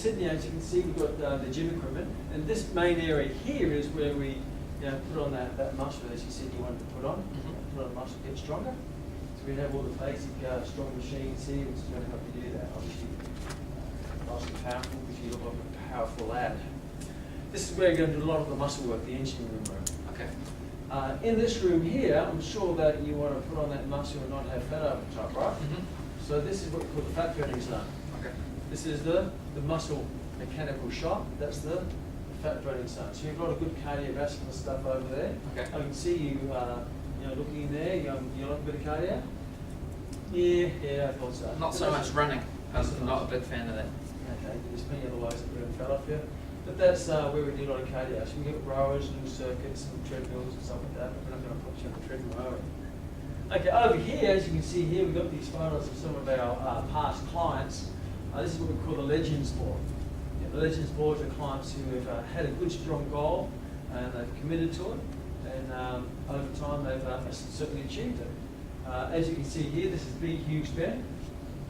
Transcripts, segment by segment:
sitting here, as you can see, we've got the gym equipment, and this main area here is where we put on that muscle, as you said you wanted to put on. Put on muscle, get stronger. So we have all the basic strong machines here, which is going to help you do that. Obviously, nice and powerful, because you look like a powerful lad. This is where you're going to do a lot of the muscle work, the engine room. Okay. In this room here, I'm sure that you want to put on that muscle and not have fat over the top, right? So this is what we call the fat burning zone. Okay. This is the muscle mechanical shot. That's the fat burning zone. So you've got a good cardiovascular stuff over there. Okay. I can see you, looking in there. You like a bit of cardio? Yeah, I thought so. Not so much running. I'm not a big fan of that. Okay, there's plenty of other ways that burn fat off here. But that's where we do a lot of cardio. So we get rowers, little circuits, and treadmills and stuff like that. But we're not going to put you on the treadmill, are we? Okay, over here, as you can see here, we've got these photos of some of our past clients. This is what we call the Legends Board. The Legends Board are clients who have had a good, strong goal, and they've committed to it, and over time they've certainly achieved it. As you can see here, this is Big Hughes Ben.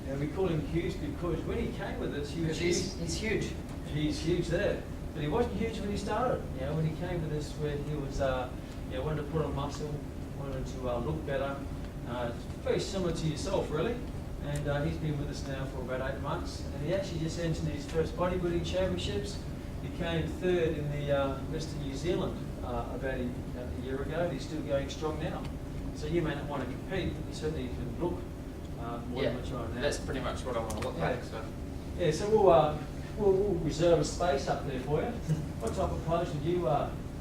And we call him Hughes because when he came with us, he was he's huge. He's huge there, but he wasn't huge when he started. When he came with us, where he was, wanted to put on muscle, wanted to look better. Very similar to yourself, really. And he's been with us now for about 8 months. And he actually just entered his first bodybuilding championships. He came third in the Western New Zealand about a year ago. And he's still going strong now. So you may not want to compete, but you certainly can look more than what you are now. That's pretty much what I want to look like. So. Yeah, so we'll reserve a space up there for you. What type of pose would you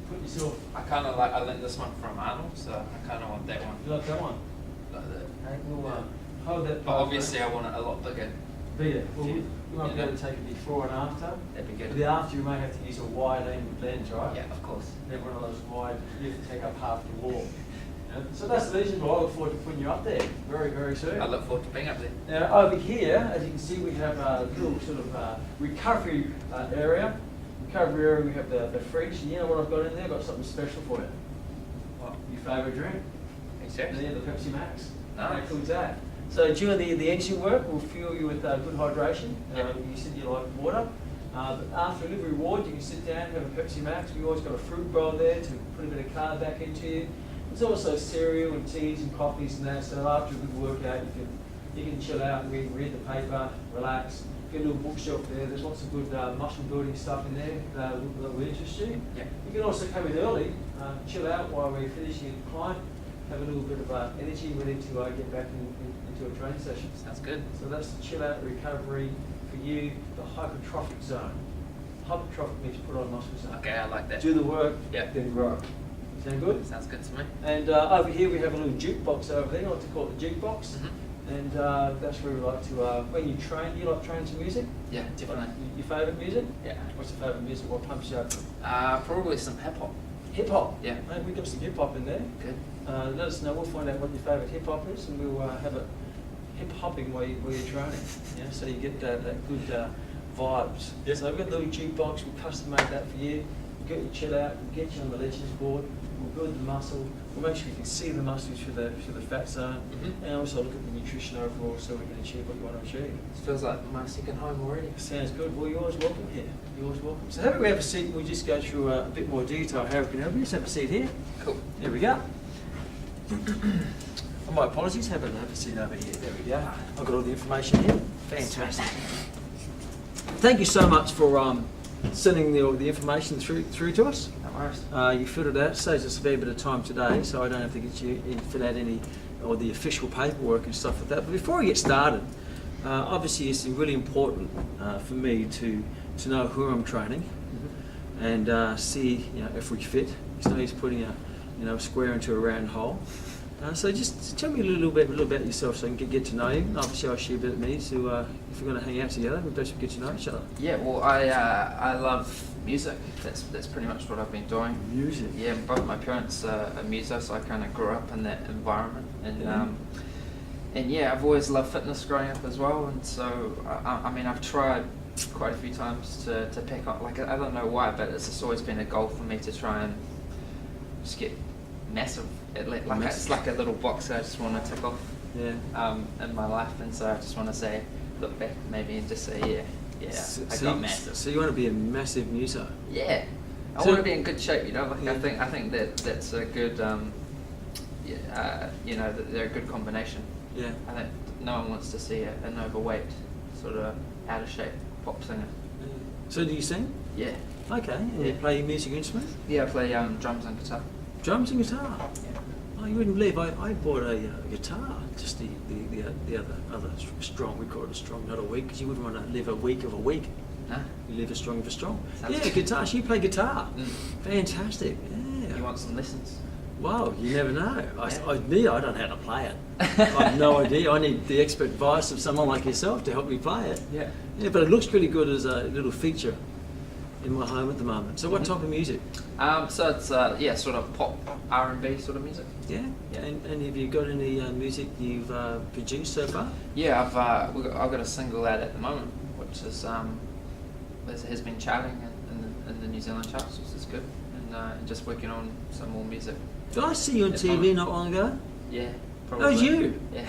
put yourself? I learned this one from Arnold, so I kind of want that one. You like that one? Like that. Okay, we'll hold that. But obviously, I want it a lot bigger. Bigger. Well, you might be able to take it before and after. That'd be good. The after, you may have to use a wide angle lens, right? Yeah, of course. Then one of those wide, you have to take up half the wall. So that's the reason why I look forward to putting you up there very, very soon. I look forward to being up there. Now over here, as you can see, we have a little sort of recovery area. Recovery area, we have the fridge. And you know what I've got in there? I've got something special for you. What? Your favourite drink? Are you serious? Yeah, the Pepsi Max. Nice. How cool is that? So during the engine work, we'll fuel you with good hydration. Yep. You said you like water. But after a liver reward, you can sit down and have a Pepsi Max. We always got a fruit bowl there to put a bit of carb back into you. There's also cereal and teas and coffees and that. So after a good workout, you can chill out and read the paper, relax. Get a little bookshelf there. There's lots of good muscle building stuff in there that will interest you. Yeah. You can also come in early, chill out while we're finishing the client, have a little bit of energy ready to get back into a training session. Sounds good. So that's the chill out recovery for you, the hypertrophic zone. Hypertrophic means put on muscle zone. Okay, I like that. Do the work, Yeah. then grow. Sound good? Sounds good to me. And over here we have a little jukebox over there. I like to call it the jukebox. And that's where we like to, when you train, do you like training to music? Yeah, definitely. Your favourite music? Yeah. What's your favourite music? What pumps you up? Probably some hip hop. Hip hop? Yeah. Mate, we got some hip hop in there. Good. Let us know. We'll find out what your favourite hip hop is, and we'll have it hip hopping while you're training. Yeah, so you get that good vibes. Yeah. So we've got a little jukebox. We'll custom make that for you. We'll get you chill out. We'll get you on the Legends Board. We'll build the muscle. We'll make sure you can see the muscles through the fat zone, and also look at the nutrition overall, so we can achieve what you want to achieve. It feels like my second home already. Sounds good. Well, you're always welcome here. You're always welcome. So have we have a seat? We'll just go through a bit more detail how we can help you. Just have a seat here. Cool. There we go. Oh, my apologies. Have a seat over here. There we go. I've got all the information here. Fantastic. Thank you so much for sending the information through to us. No worries. You filled it out. Saves us a fair bit of time today, so I don't have to get you in fill out any or the official paperwork and stuff like that. But before we get started, obviously it's really important for me to know who I'm training and see if we fit. So he's putting a square into a round hole. So just tell me a little bit about yourself so I can get to know you. And obviously I'll share a bit of me, so if we're going to hang out together, we best get to know each other. Yeah, well, I love music. That's pretty much what I've been doing. Music? Yeah, both my parents are musicians, so I kind of grew up in that environment. And yeah, I've always loved fitness growing up as well. And so, I mean, I've tried quite a few times to pick up, like, I don't know why, but it's just always been a goal for me to try and just get massive. It's like a little box I just want to tick off in my life, and so I just want to look back maybe and just say, yeah, yeah, So, I got massive. So you want to be a massive muso? Yeah, I So- want to be in good shape. You know, like Yeah. I think that's a good. You know, they're a good combination. Yeah. I think no one wants to see an overweight, sort of out of shape pop singer. So do you sing? Yeah. Okay. And you Yeah. play music instrument? Yeah, I play drums and guitar. Drums and guitar? Yeah. Oh, you wouldn't believe I bought a guitar, just the other strong, we call it a strong, not a weak, because you wouldn't want to live a week of a week. No? You live a strong of a strong. Sounds Yeah, good. guitar, so you play guitar. Mm. Fantastic, yeah. You want some lessons? Wow, you never know. Yeah. I don't know how to play it. I have no idea. I need the expert advice of someone like yourself to help me play it. Yeah. Yeah, but it looks pretty good as a little feature in my home at the moment. So what type of music? So it's sort of pop R&B sort of music. Yeah? Yeah. And have you got any music you've produced so far? Yeah, I've got a single out at the moment, which is has been charting in the New Zealand charts, which is good, and just working on some more music. Did I see you on At TV the moment. not long ago? Yeah, Oh, probably. it's you? Yeah.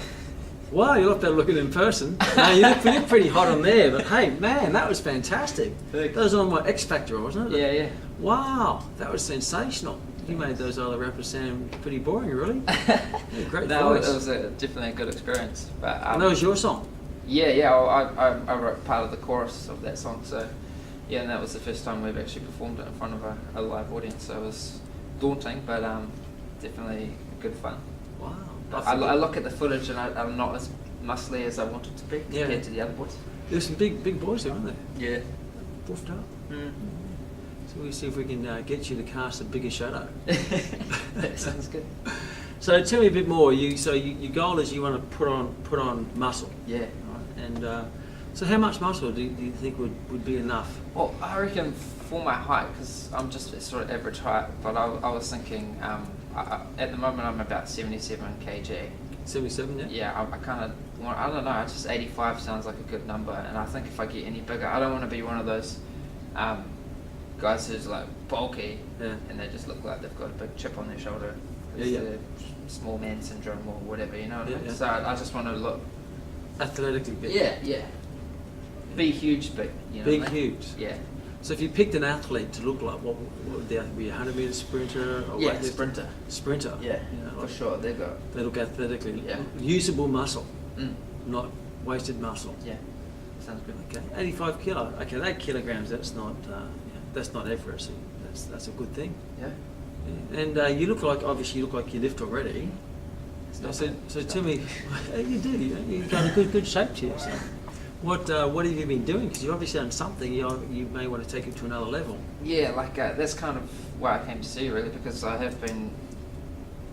Wow, you'll have to look at it in person. No, you look pretty hot on there, but hey, man, that was fantastic. Thanks. That was on my X Factor, wasn't it? Yeah, yeah. Wow, that was sensational. You made those other rappers sound pretty boring, really. Yeah, great No, it voice. was definitely a good experience. But And that was your song? yeah, I wrote part of the chorus of that song. So yeah, and that was the first time we've actually performed it in front of a live audience. So it was daunting, but definitely good fun. Wow. I look at the footage and I'm not as muscly as I wanted to be compared to the other boys. There's some big boys there, aren't there? Yeah. Buffed up. Mm. So we'll see if we can get you to cast a bigger shadow. That sounds good. So tell me a bit more. Your goal is you want to put on muscle. Yeah. Right? And so how much muscle do you think would be enough? Well, I reckon for my height, because I'm just sort of average height, but I was thinking, at the moment I'm about 77 kg. 77, yeah? Yeah, I kind of want, I don't know, just 85 sounds like a good number, and I think if I get any bigger, I don't want to be one of those guys who's like bulky, Yeah. and they just look like they've got a big chip on their shoulder. Yeah, It's yeah. the small man syndrome or whatever, you know what I Yeah, mean? yeah. So I just want to look, Athletically big. yeah. Be huge, big, you know Big, what I mean? huge. Yeah. So if you picked an athlete to look like, what would they be? A 100-meter sprinter? Or Yeah, weightlifter? sprinter. Sprinter. Yeah, You know, for like, sure. They got. They look athletically. Yeah. Usable muscle, Mm. not wasted muscle. Yeah, sounds good. Okay, 85 kilo. Okay, 8 kilograms. That's not accuracy. That's a good thing. Yeah. Yeah. And you look like you lift already. It's not So bad. so It's tell not me, you do. You've got a good shape to you. So. What have you been doing? Because you've obviously done something. You may want to take it to another level. Yeah, like that's kind of why I came to see you really, because I have been,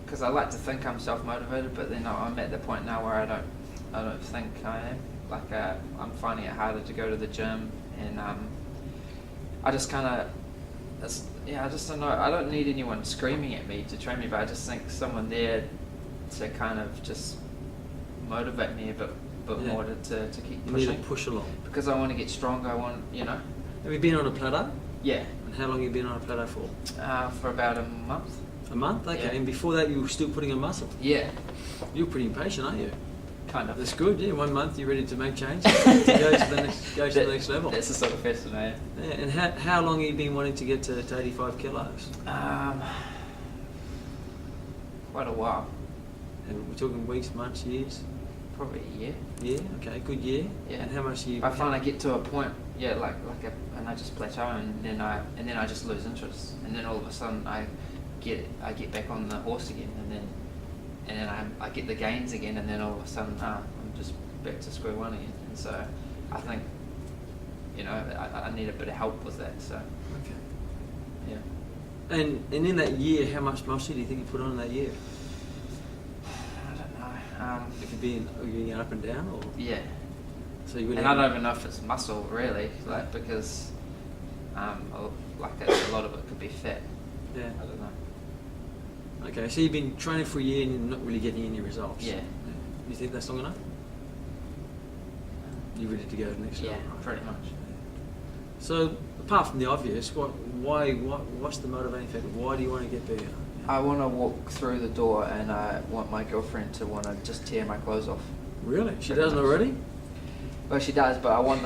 because I like to think I'm self-motivated, but then I'm at the point now where I don't think I am. Like I'm finding it harder to go to the gym, and I just kind of, I just don't know. I don't need anyone screaming at me to train me, but I just think someone there to kind of just motivate me a bit Yeah. more to keep You need pushing. to push along. Because I want to get stronger. I want, Have you been on a plateau? Yeah, And how long have you been on a plateau for? for about a month. A month? Okay. Yeah. And before that, you were still putting on muscle. Yeah, You're pretty impatient, aren't you? kind of. That's good. Yeah. 1 month, you're ready to make change. to go to the next level. That's the sort of person I am. Yeah. And how long have you been wanting to get to 85 kilos? Quite a while. And we're talking weeks, months, years. Probably a year. Yeah. Okay. Good year. Yeah. And how much you? I find I get to a point, and I just plateau, and then I just lose interest, and then all of a sudden I get back on the horse again, and then I get the gains again, and then all of a sudden I'm just back to square one again, and so I think I need a bit of help with that. So Okay. yeah, And in that year, how much muscle do you think you put on in that year? I don't know. If you're being up and down, or Yeah. so you would. And I don't even know if it's muscle really, like because a lot of it could be fat. Yeah. I don't know. Okay, so you've been training for a year and you're not really getting any results. Yeah. You think that's long enough? You're ready to go to the next Yeah, level. Right? pretty much. So apart from the obvious, what's the motivating factor? Why do you want to get bigger? I want to walk through the door, and I want my girlfriend to want to just tear my clothes off. Really? She Pretty doesn't much. already? Well, she does, but I want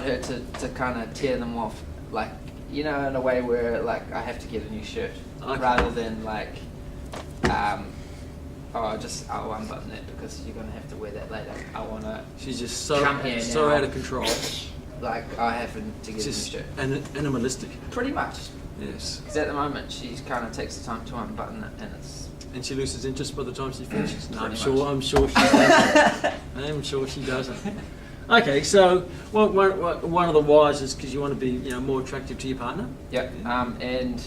her to kind of tear them off, like, you know, in a way where like I have to get a new shirt, Okay. rather than like, I'll unbutton it because you're gonna have to wear that later. I wanna She's just so come here so now, out of control. like I haven't to get Just a new shirt. animalistic. Pretty much, Yes. because at the moment she kind of takes the time to unbutton it, and it's And she loses interest by the time she finishes. No, I'm Pretty sure. much. I'm sure she doesn't. I'm sure she doesn't. Okay, so one of the whys is because you want to be, you know, more attractive to your partner. Yep. And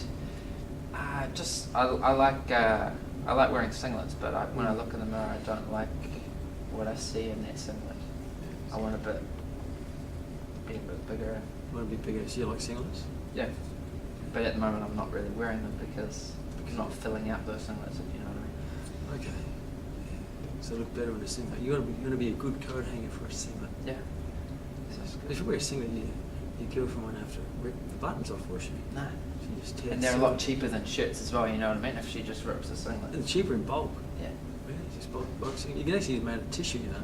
I like wearing singlets, but when I look in the mirror, I don't like what I see in that singlet. I want be a bit bigger. Want to be bigger? So you like singlets? Yeah. But at the moment, I'm not really wearing them because I'm not filling out those singlets, if you know what I mean. Okay. Yeah. So look better in a singlet. You want to be a good coat hanger for a singlet. Yeah. If you wear a singlet, your girlfriend won't have to rip the buttons off, will she? No. She just tears. And they're a lot cheaper than shirts as well, you know what I mean? If she just rips a singlet. And cheaper in bulk. Yeah. Yeah, just bulk singlet. You can actually use it made of tissue, you know.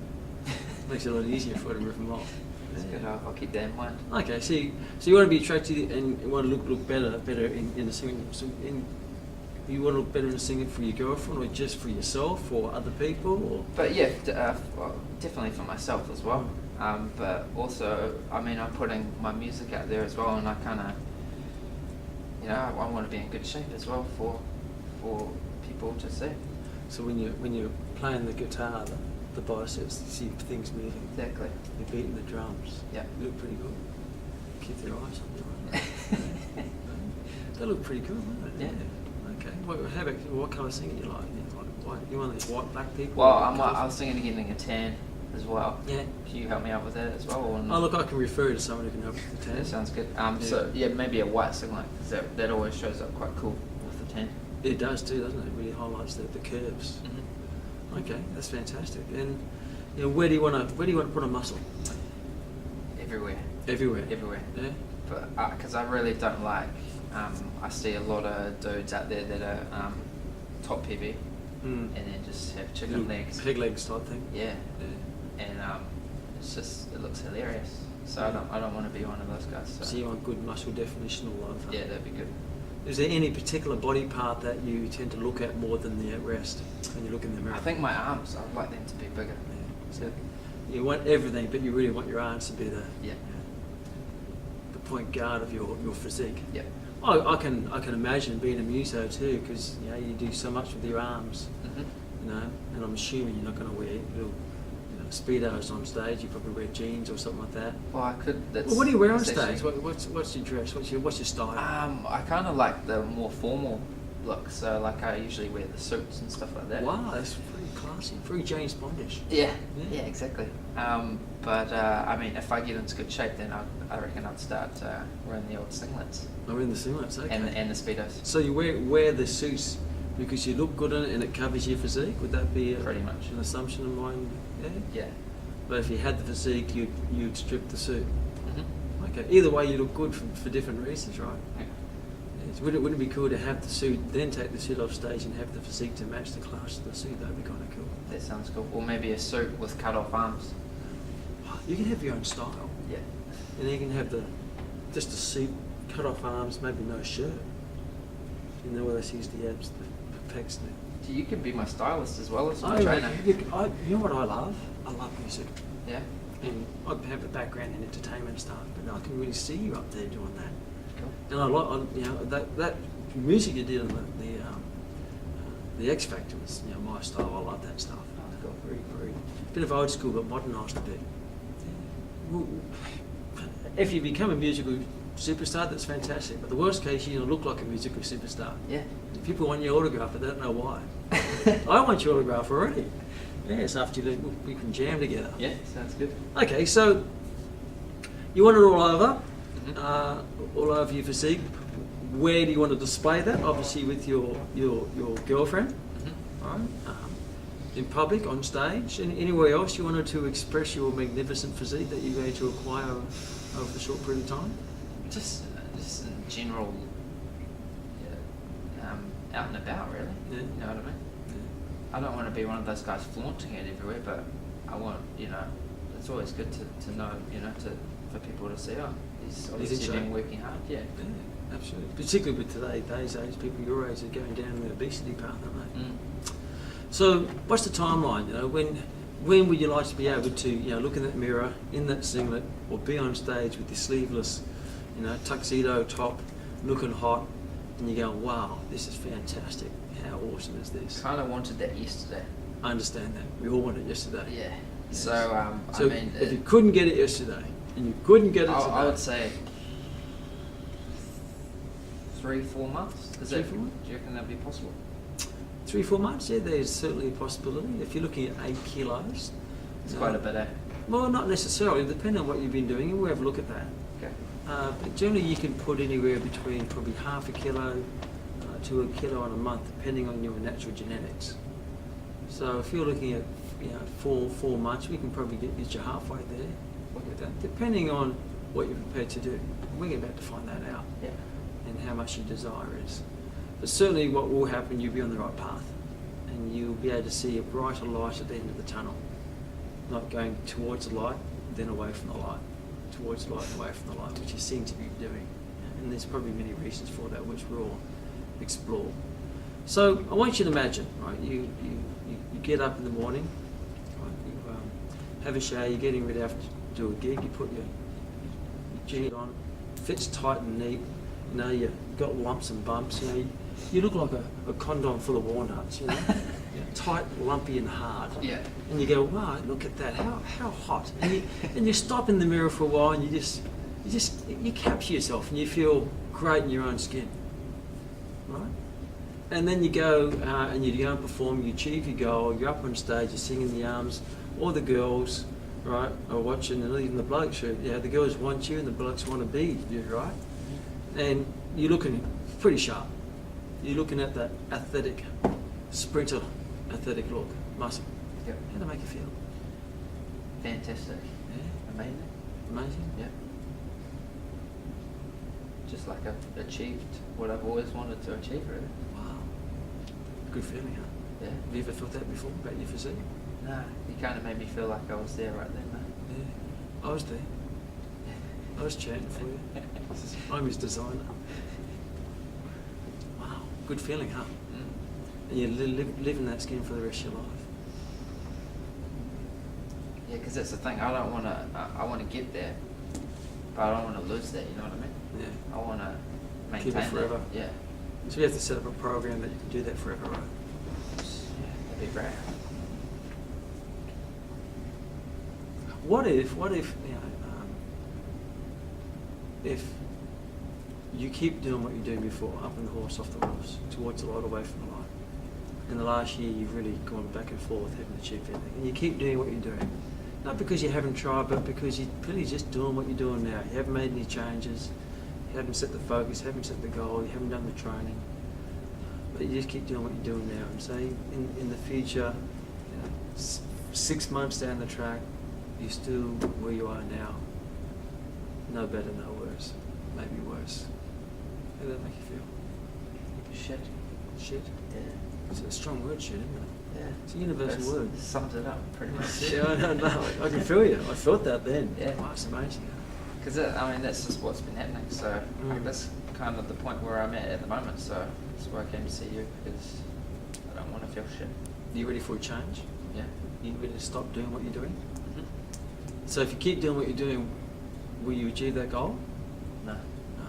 Makes it a lot easier for her to rip them off. That's good. I'll keep that in mind. Okay, so you want to be attractive and you want to look better in the singlet. So you want to look better in a singlet for your girlfriend, or just for yourself, or other people, or? But yeah, well, definitely for myself as well. But also, I mean, I'm putting my music out there as well, and I kind of, you know, I want to be in good shape as well for people to see. So when you're playing the guitar, the biceps, you see things moving. Exactly. You're beating the drums. Yeah. You look pretty good. Keep their eyes on you. Right? They look pretty good, don't they? Yeah. Okay. How about what colour singing you like? You one of these white, black people? Well, or I colourful? was thinking of getting a tan as well. Yeah. Can you help me out with that as well? Or Oh, look, I can refer you to someone who can help you with the tan. that sounds good. So yeah, maybe a white singlet, because that always shows up quite cool with the tan. It does too, doesn't it? It really highlights the curves. Mm-hmm. Okay, that's fantastic. And you know, where do you want to put a muscle? Everywhere. Everywhere. Everywhere. Yeah. But because I really don't like, I see a lot of dudes out there that are top heavy and then just have chicken Little legs. peg legs type thing. Yeah. Yeah. And it looks hilarious. So I don't want to be one of those guys. So you want good muscle definition all over. Yeah, that'd be good. Is there any particular body part that you tend to look at more than the rest when you look in the mirror? I think my arms, I'd like them to be bigger. Yeah. So you want everything, but you really want your arms to be the point guard of your physique. Yeah. I can imagine being a muso too, because you know you do so much with your arms. Mm-hmm. You know, and I'm assuming you're not going to wear little speedos on stage. You probably wear jeans or something like that. Well, I could. Well, what do you wear on that's stage? actually- What's your dress? What's your style? I kind of like the more formal look. So like I usually wear the suits and stuff like that. Wow, that's pretty classy, very James Bondish. Yeah. Yeah. Yeah. Exactly. But I mean, if I get into good shape, then I reckon I'd start wearing the old singlets Or in the singlets, okay. and the speedos. So you wear the suits because you look good in it and it covers your physique. Would that be Pretty much. an assumption of mine? Yeah. Yeah. But if you had the physique, you'd strip the suit. Mm-hmm. Okay. Either way, you look good for different reasons, right? Yeah. Yes. Wouldn't it be cool to have the suit, then take the suit off stage and have the physique to match the class of the suit? That'd be kind of cool. That sounds cool. Or maybe a suit with cut off arms. You can have your own style. Yeah. And you can have just a suit, cut off arms, maybe no shirt. You know where they use the abs, the pecs now. So you could be my stylist as well as my trainer. You know what I love? I love music. Yeah. And I have a background in entertainment stuff, but I can really see you up there doing that. Cool. And that music you did on the X Factor was my style. I love that stuff. Oh, cool. Very bit of old school, but modernised a bit. Well, if you become a musical superstar, that's fantastic. But the worst case, you look like a musical superstar. Yeah. If people want your autograph, but they don't know why. I want your autograph already. Yes, after we can jam together. Yeah, sounds good. Okay, so you want it all over, Mm-hmm. all over your physique. Where do you want to display that? Obviously, with your girlfriend, Mm-hmm. right? In public, on stage, and anywhere else you wanted to express your magnificent physique that you're going to acquire over a short period of time. Just in general, out and about, really. Yeah. You know what I mean? Yeah. I don't want to be one of those guys flaunting it everywhere, but I want, the it's always good to know, for people to see, oh, he's obviously shape. been working hard. Yeah. Yeah, absolutely. Particularly with today's age, people your age are going down the obesity path, aren't they? Mm. So, what's the timeline? When would you like to be able to, look in that mirror, in that singlet, or be on stage with your sleeveless, tuxedo top, looking hot, and you go, wow, this is fantastic. How awesome is this? Kind of wanted that yesterday. I understand that. We all wanted it yesterday. Yeah. Yes. So, So I mean, if you couldn't get it yesterday, and you couldn't get it today, I would say 3-4 months. Is 3-4 that? months? Do you reckon that'd be possible? 3-4 months, yeah, there's certainly a possibility. If you're looking at 8 kilos, It's quite a bit, eh? well, not necessarily, depending on what you've been doing, and we'll have a look at that. Okay. But generally, you can put anywhere between probably half a kilo to a kilo in a month, depending on your natural genetics. So if you're looking at 4 months, we can probably get you halfway there. Look at that, depending on what you're prepared to do. We're about to find that out, Yeah. and how much your desire is. But certainly, what will happen, you'll be on the right path, and you'll be able to see a brighter light at the end of the tunnel. Not going towards the light, then away from the light, towards the light, away from the light, which you seem to be doing. And there's probably many reasons for that, which we'll explore. So I want you to imagine, right? You get up in the morning, right? You have a shower. You're getting ready after to do a gig. You put your jeans on, fits tight and neat. You've got lumps and bumps. You look like a condom full of walnuts. Tight, lumpy, and hard. Yeah. And you go, wow, look at that, how hot. And you stop in the mirror for a while, and you capture yourself, and you feel great in your own skin, right? And then you go and perform. You achieve your goal. You're up on stage. You're singing the arms. All the girls, right, are watching, and even the blokes. The girls want you, and the blokes want to be you, right? And you're looking pretty sharp. You're looking at that athletic sprinter. Athletic look, muscle. Yep. How'd it make you feel? Fantastic. Yeah. Amazing. Amazing? Yeah. Just like I've achieved what I've always wanted to achieve, really. Wow. Good feeling, huh? Yeah. Have you ever felt that before about your physique? No, you kind of made me feel like I was there right then, mate. Yeah. I was there. I was chanting for you. I'm his designer. Wow. Good feeling, huh? And you live in that skin for the rest of your life. Yeah, because that's the thing. I don't want to. I want to get there, but I don't want to lose that. You know what I mean? Yeah. I want to maintain Keep it forever. That. Yeah. So we have to set up a program that you can do that forever, right? Yeah, that'd be great. What if if you keep doing what you're doing before, up on the horse, off the horse, towards the light, away from the light. In the last year, you've really gone back and forth, haven't achieved anything. And you keep doing what you're doing. Not because you haven't tried, but because you're really just doing what you're doing now. You haven't made any changes. You haven't set the focus, haven't set the goal, you haven't done the training. But you just keep doing what you're doing now. And say in the future, 6 months down the track, you're still where you are now. No better, no worse. Maybe worse. How does that make you feel? Shit. Shit? Yeah. It's a strong word, shit, isn't it? Yeah. It's a universal word. Sums it up pretty much. Yeah, I don't know. I can feel you. I felt that then. Yeah. Wow, it's amazing. Because that's just what's been happening. So that's kind of the point where I'm at the moment. So that's why I came to see you, because I don't want to feel shit. Are you ready for a change? Yeah. You ready to stop doing what you're doing? Mm-hmm. So if you keep doing what you're doing, will you achieve that goal? No. No.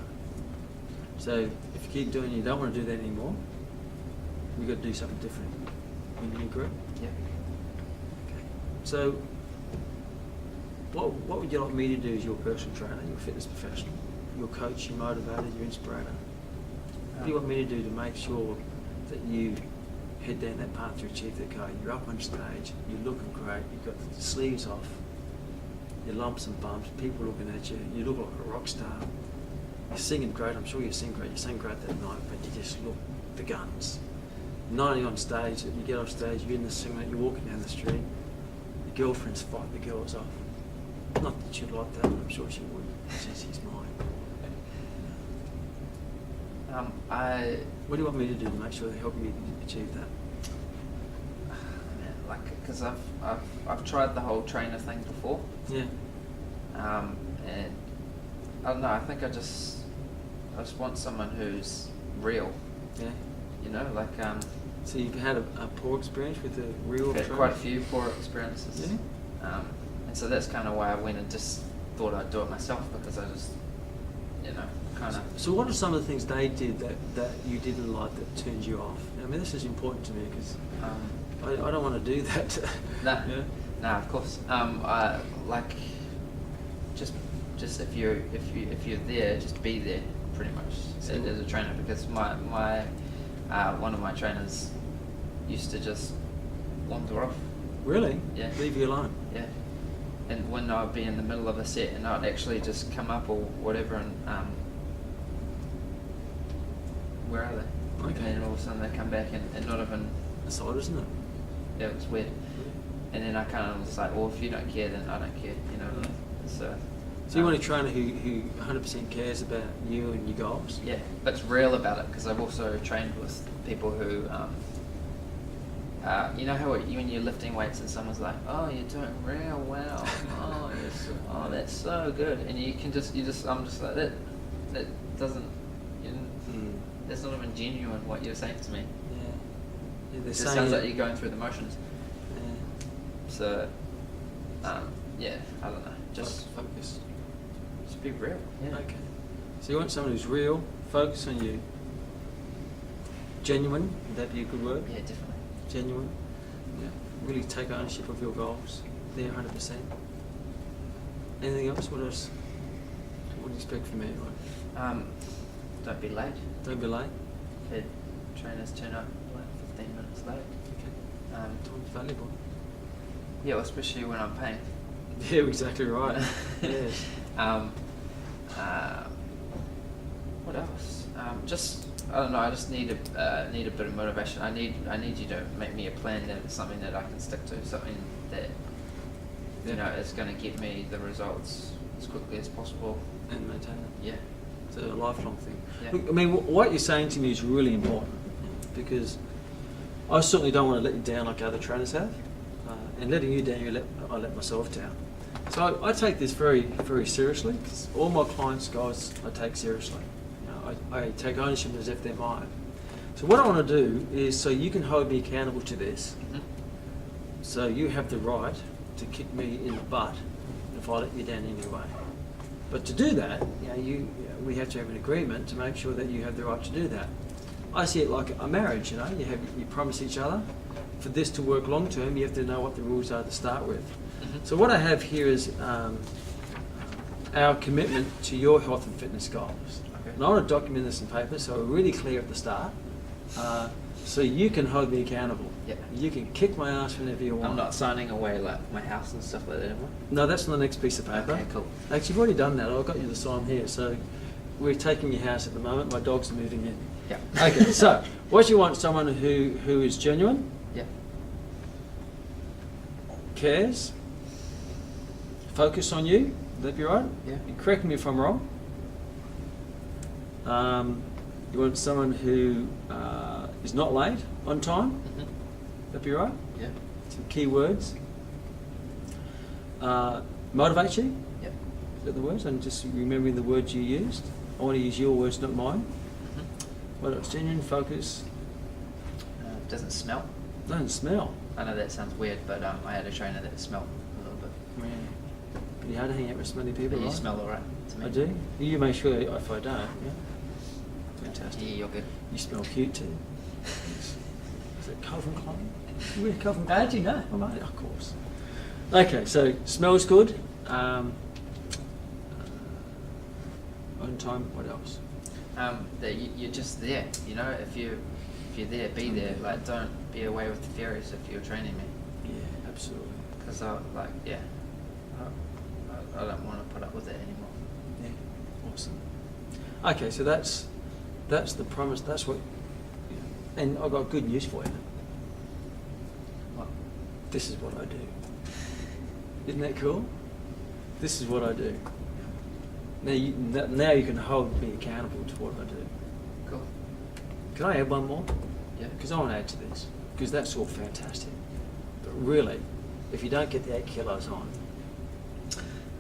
So if you keep doing, you don't want to do that anymore, you've got to do something different. You agree? Yeah. Okay. So what would you like me to do as your personal trainer, your fitness professional, your coach, your motivator, your inspirator? What do you want me to do to make sure that you head down that path to achieve that goal? You're up on stage, you're looking great, you've got the sleeves off, your lumps and bumps, people looking at you, you look like a rock star. You're singing great, I'm sure you sing great, you sang great that night, but you just look the guns. 90 on stage, you get off stage, you're in the singlet, you're walking down the street, your girlfriend's fighting the girls off. Not that she'd like that, I'm sure she would. She's mine. What do you want me to do to make sure they help you achieve that? like, because I've tried the whole trainer thing before, Yeah. and I don't know. I think I just want someone who's real. Yeah. You know, like So you've had a poor experience with the real I've had trainer? quite a few poor experiences. Yeah. And so that's kind of why I went and just thought I'd do it myself, because I just, you know, kind of. So what are some of the things they did that you didn't like that turned you off? I mean, this is important to me because I don't want to do that. Nah, Yeah. nah, of course. I like just if you're there, just be there, pretty much, So- as a trainer, because my one of my trainers used to just wander off. Really? Yeah. Leave you alone? Yeah. And when I'd be in the middle of a set and I'd actually just come up or whatever and where are they? Okay. And then all of a sudden they come back and not even, That's odd, isn't it? yeah, it was weird. And then I kind of was like, well, if you don't care, then I don't care, you know. Yeah. So you want a trainer who 100% cares about you and your goals? yeah, but's real about it, because I've also trained with people who, you know how when you're lifting weights and someone's like, oh, you're doing real well, oh, that's so good, and I'm just like, that doesn't, that's not even genuine what you're saying to me. Yeah. It They're just saying sounds it- like you're going through the motions. Yeah. So, yeah, I don't know, just Focus. be real. Yeah. Okay. So you want someone who's real, focus on you. Genuine, would that be a good word? Yeah, definitely. Genuine. Yeah. Really take ownership of your goals. There, 100%. Anything else? What else? What do you expect from me? Right? Don't be late. Don't be late. I've had trainers turn up like 15 minutes late. Okay. Time's valuable. Yeah, well, especially when I'm paying. Yeah, exactly right. Yes. What else? Just I don't know. I just need a bit of motivation. I need you to make me a plan that it's something that I can stick to. Something that you know is going to get me the results as quickly as possible. And maintain it. Yeah. It's a lifelong thing. Yeah. Look, I mean, what you're saying to me is really important, because I certainly don't want to let you down like other trainers have, and letting you down, I let myself down. So I take this very, very seriously, because all my clients, guys, I take seriously. You know, I take ownership as if they're mine. So what I want to do is, so you can hold me accountable to this, so you have the right to kick me in the butt if I let you down in any way. But to do that, we have to have an agreement to make sure that you have the right to do that. I see it like a marriage, you promise each other. For this to work long term, you have to know what the rules are to start with. So what I have here is our commitment to your health and fitness goals. Okay. And I want to document this in paper so we're really clear at the start, so you can hold me accountable. Yeah. You can kick my ass whenever you want. I'm not signing away like my house and stuff like that, am I? No, that's on the next piece of paper. Okay, cool. Actually, you've already done that. I've got you the sign here. So we're taking your house at the moment. My dogs are moving in. Yeah. Okay, so what you want, someone who is genuine, Yeah. cares, focus on you. Would that be right? Yeah. And correct me if I'm wrong. You want someone who is not late, on time. Mhm. That be right? Yeah. Some key words. Motivate you. Yep. Is that the words? And just remembering the words you used. I want to use your words, not mine. What else? Genuine, focus. Doesn't smell. Don't smell. I know that sounds weird, but I had a trainer that smelled a little bit. Yeah. Pretty hard to hang out with smelly people, But you right? smell alright to me. I do. You make sure if I don't. Yeah. Fantastic. Yeah, you're good. You smell cute too. Is it Calvin Klein? You wear Calvin Klein? How'd you know? Oh, mate, of course. Okay, so smells good. On time. What else? That you're just there. You know, if you're there, be there. Like, don't be away with the fairies if you're training me. Yeah, absolutely. Because I don't want to put up with it anymore. Yeah, awesome. Okay, so that's the promise. That's what. Yeah. And I've got good news for you. What? This is what I do. Isn't that cool? This is what I do. Now you can hold me accountable to what I do. Cool. Can I add one more? Yeah. Because I want to add to this. Because that's all fantastic. really, if you don't get the 8 kilos on.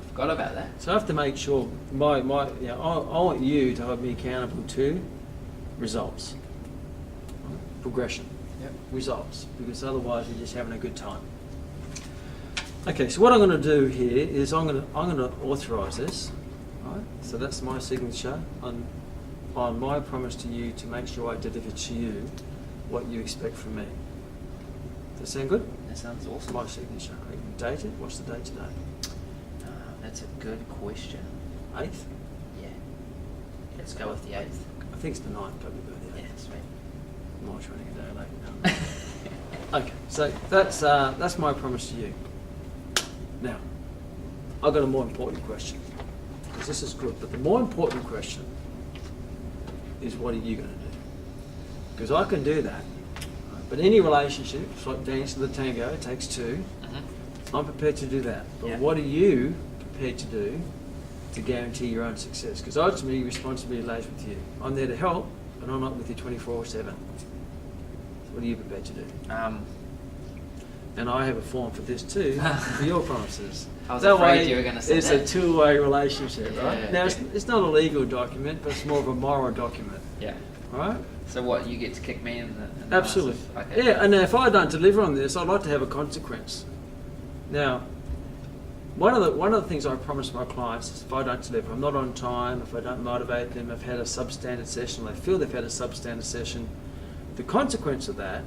Forgot about that. So I have to make sure I want you to hold me accountable to results, progression, results, because otherwise we're just having a good time. Okay, so what I'm going to do here is I'm going to authorise this. Right? So that's my signature on my promise to you to make sure I deliver to you what you expect from me. Does that sound good? That sounds awesome. My signature. I can date it. What's the date today? That's a good question. 8th? Yeah. Let's go with the 8th. I think it's the 9th, probably go the 8th. Yeah, sweet. I'm not running a day late now. Okay, so that's my promise to you. Now, I've got a more important question, because this is good, but the more important question is, what are you going to do? Because I can do that, right? But any relationship, it's like dancing the tango, it takes 2. I'm prepared to do that. But what are you prepared to do to guarantee your own success? Because ultimately, responsibility lies with you. I'm there to help, but I'm not with you 24/7. So what are you prepared to do? And I have a form for this too, for your promises. I was That afraid way, you were going to say it's that. a two-way relationship, right? Yeah, Now, okay. it's not a legal document, but it's more of a moral document, Yeah. right? So what, you get to kick me in the Absolutely. ass if- okay. Yeah, and if I don't deliver on this, I'd like to have a consequence. Now, one of the things I promise my clients is, if I don't deliver, I'm not on time, if I don't motivate them, I've had a substandard session, they feel they've had a substandard session, the consequence of that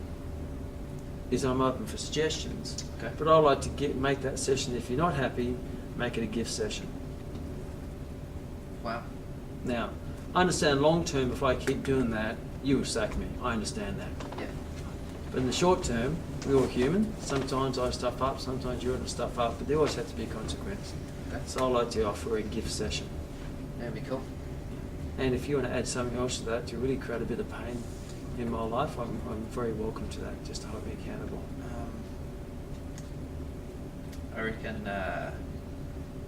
is I'm open for suggestions. Okay. But I like to make that session, if you're not happy, make it a gift session. Wow. Now, I understand long term, if I keep doing that, you will sack me. I understand that. Yeah. But in the short term, we're all human. Sometimes I stuff up, sometimes you're going to stuff up, but there always has to be a consequence. Okay. So I like to offer a gift session. That'd be cool. And if you want to add something else to that to really create a bit of pain in my life, I'm very welcome to that, just to hold me accountable. I reckon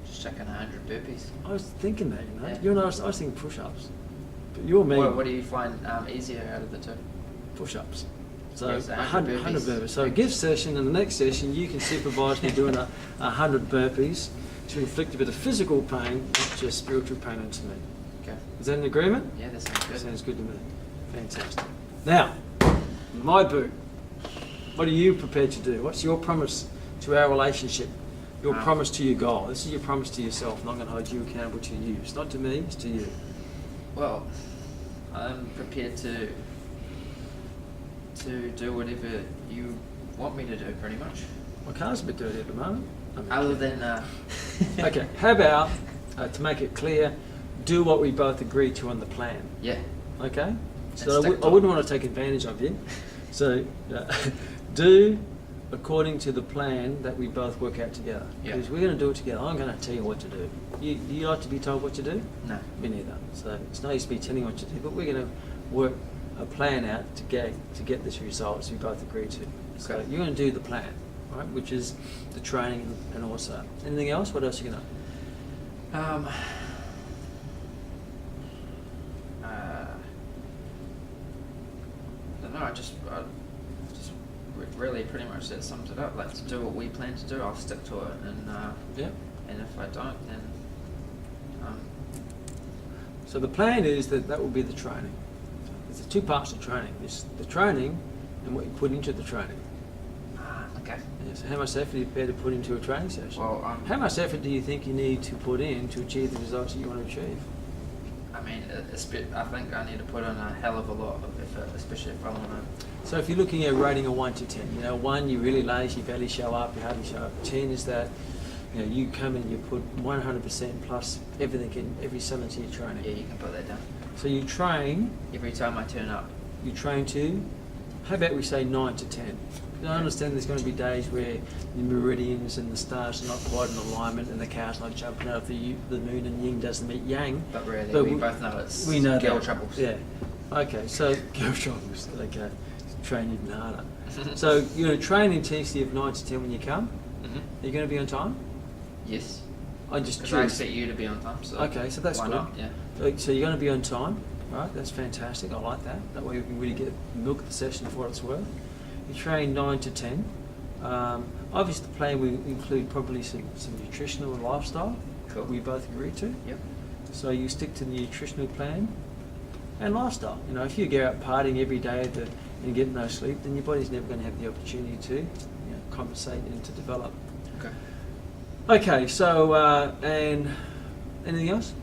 just chucking 100 burpees. I was thinking that, you know. Yeah. You and I was thinking push-ups. But you're me. What do you find easier out of the two? Push-ups. So Yes, 100 100 burpees. So a gift session, and the next session you can supervise me doing 100 burpees to inflict a bit of physical pain, not just spiritual pain into me. Okay. Is that an agreement? Yeah, that sounds good. Sounds good to me. Fantastic. Now, my boo. What are you prepared to do? What's your promise to our relationship? Your promise to your goal. This is your promise to yourself, and I'm going to hold you accountable to you. It's not to me, it's to you. Well, I'm prepared to do whatever you want me to do, pretty much. My car's a bit dirty at the moment. Other than Okay, how about, to make it clear, do what we both agreed to on the plan. Yeah. Okay? So And stick to I wouldn't it. want to take advantage of you. So do according to the plan that we both work out together. Yeah. Because we're going to do it together. I'm going to tell you what to do. You like to be told what to do? No. Me neither. So it's no use to be telling you what to do, but we're going to work a plan out to get this results we both agreed to. So Okay. you're going to do the plan, right? Which is the training and also. Anything else? What else are you going to? I don't know. I just really pretty much that sums it up. Like, to do what we plan to do, I'll stick to it, and Yeah. and if I don't, then So the plan is that will be the training. There's 2 parts to training. There's the training and what you put into the training. okay. Yeah, so how much effort are you prepared to put into a training session? Well, how much effort do you think you need to put in to achieve the results that you want to achieve? I mean, I think I need to put in a hell of a lot of effort, especially if I want to. So if you're looking at rating a 1 to 10, 1, you're really lazy, you barely show up, you hardly show up. 10 is that you come in, you put 100% plus everything in, every cell into your training. Yeah, you can put that down. So you train, Every time I turn up. to, how about we say 9 to 10? Because I understand there's going to be days where the meridians and the stars are not quite in alignment and the cow's not jumping out of the moon and yin doesn't meet yang. But really, we both know it's girl troubles. Yeah. Okay, so girl troubles. Okay. Train even harder. So you're going to train intensity of 9 to 10 when you come. Mm-hmm. Are you going to be on time? Yes. I just Because I choose. expect you to be on time. So Okay, so that's why good. not? Yeah. So you're going to be on time, right? That's fantastic. I like that. That way we can really milk the session for what it's worth. You train 9 to 10. Obviously, the plan will include probably some nutritional and lifestyle. Cool. We both agree to. Yep. So you stick to the nutritional plan and lifestyle. You know, if you go out partying every day and get no sleep, then your body's never going to have the opportunity to compensate and to develop. Okay. Okay, so and anything else?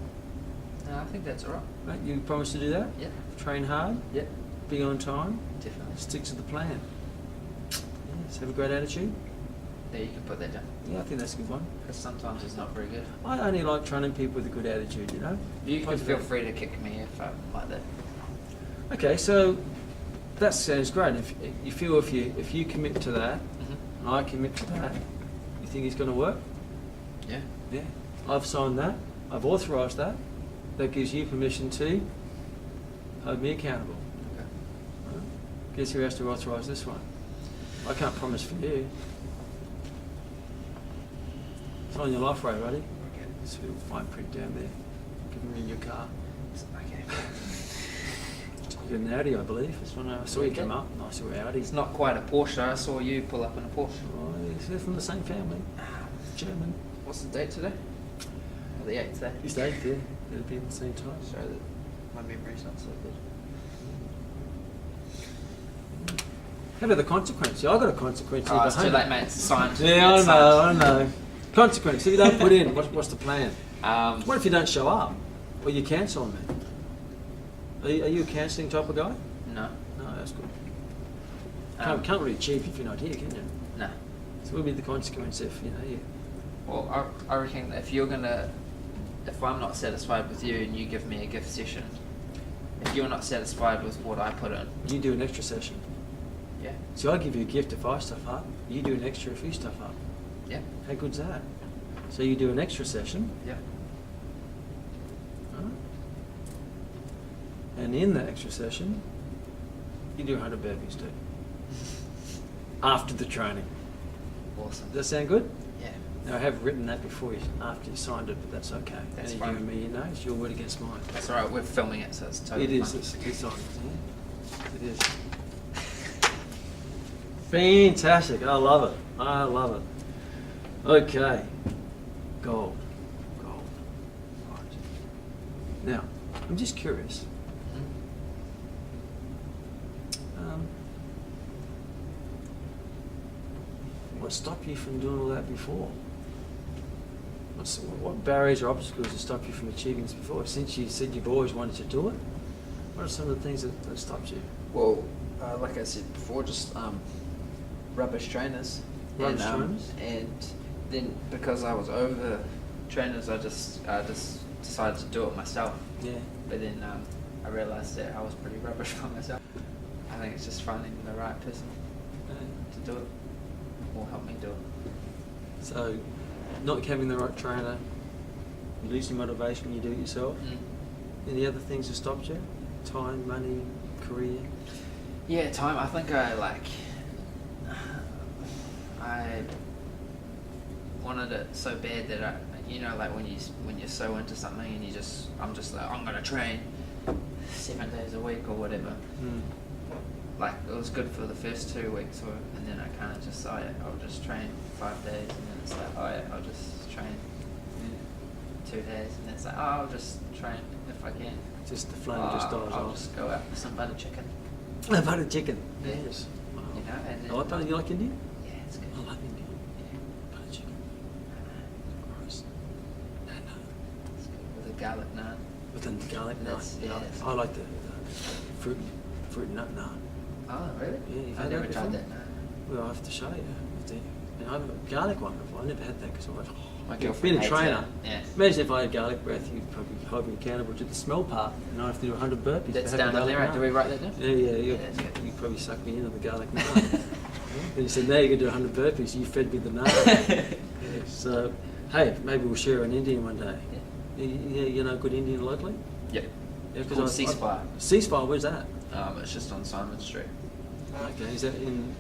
No, I think that's all right. Right, you promise to do that? Yep. Train hard, Yep. be on time, Definitely. stick to the plan. Yes, have a great attitude. There, you can put that down. Yeah, I think that's a good one. Because sometimes it's not very good. I only like training people with a good attitude, you know. You can Positive. feel free to kick me if I'm like that. Okay, so that sounds great. If you feel if you commit to that, Mm-hmm. and I commit to that, you think it's going to work? Yeah. Yeah. I've signed that. I've authorised that. That gives you permission to hold me accountable. Okay. Right. Guess who has to authorise this one? I can't promise for you. It's on your life ray, buddy. Okay. It's a little fine print down there. Give them in your car. Okay. You got an Audi, I believe. That's when I saw you come up. Nice little Audi. It's not quite a Porsche. I saw you pull up in a Porsche. Oh, they're from the same family. German. What's the date today? Oh, the 8th day. You stayed there. It'll be at the same time. Sorry that my memory's not so good. How about the consequence? Yeah, I got a consequence. Oh, here it's too behind late, it. mate. It's signed. Yeah, It's I signed. know. Consequence. If you don't put in, what's the plan? Um, What if you don't show up? Or you cancel on me? Are you a cancelling type of guy? no. No, that's good. Um, Can't really cheat if you're not here, can you? No. So what would be the consequence if, you? Well, I reckon that if I'm not satisfied with you and you give me a gift session, if you're not satisfied with what I put in, You do an extra session. yeah, So I give you a gift if I stuff up. You do an extra if you stuff up. yeah, How good's that? So you do an extra session. yeah. Right? And in that extra session, you do 100 burpees too. After the training. Awesome. Does that sound good? Yeah. Now I have written that before after you signed it, but that's okay. That's and fine. you and me, you know, it's your word against mine. That's all right. We're filming it, so it's totally It is. fine. It's on. Yeah. It is. Fantastic. I love it. I love it. Okay. Gold. Right. Now, I'm just curious. Mhm. What stopped you from doing all that before? What barriers or obstacles have stopped you from achieving this before? Since you said you've always wanted to do it, what are some of the things that stopped you? Well, like I said before, just rubbish trainers. Rubbish trainers? And then because I was over trainers, I just decided to do it myself. Yeah. But then I realised that I was pretty rubbish by myself. I think it's just finding the right person to do it or help me do it. So, not having the right trainer, losing motivation when you do it yourself. Any other things that stopped you? Time, money, career? Yeah, time. I think I wanted it so bad that like when you're so into something and I'm just like, I'm gonna train 7 days a week or whatever. Like it was good for the first 2 weeks, and then I kind of just I'll just train 5 days, and then it's like I'll just train 2 days, and then it's like I'll just train if I can. Just the flame just dies I'll off. just go out for some butter chicken. Butter chicken. Yeah. Yes. Wow. You know, and then, I like butter. You like Indian? Yeah, it's good. I love Indian. Yeah. Butter chicken. Gross. No. It's good with a garlic naan. With the garlic naan. That's- yeah, that's- I like the fruit and nut naan. Oh, really? Yeah, you've I had never that tried before? that. No. Well, I have to show you. And I have a garlic one before. I never had that because I was My I've girlfriend been a hates trainer. it. Yeah. Imagine if I had garlic breath, you'd probably hold me accountable to the smell part, and I have to do 100 burpees. That's for down having there, garlic right? Do we naan. write that down? Yeah. that's good. You probably sucked me into the garlic naan. And you said, now you can do 100 burpees. You fed me the naan. Yeah, so, hey, maybe we'll share an Indian one day. Yeah. You know good Indian locally? Yep. Yeah, Called Ceasefire. Ceasefire, where's that? It's just on Simon Street. Okay, is that in,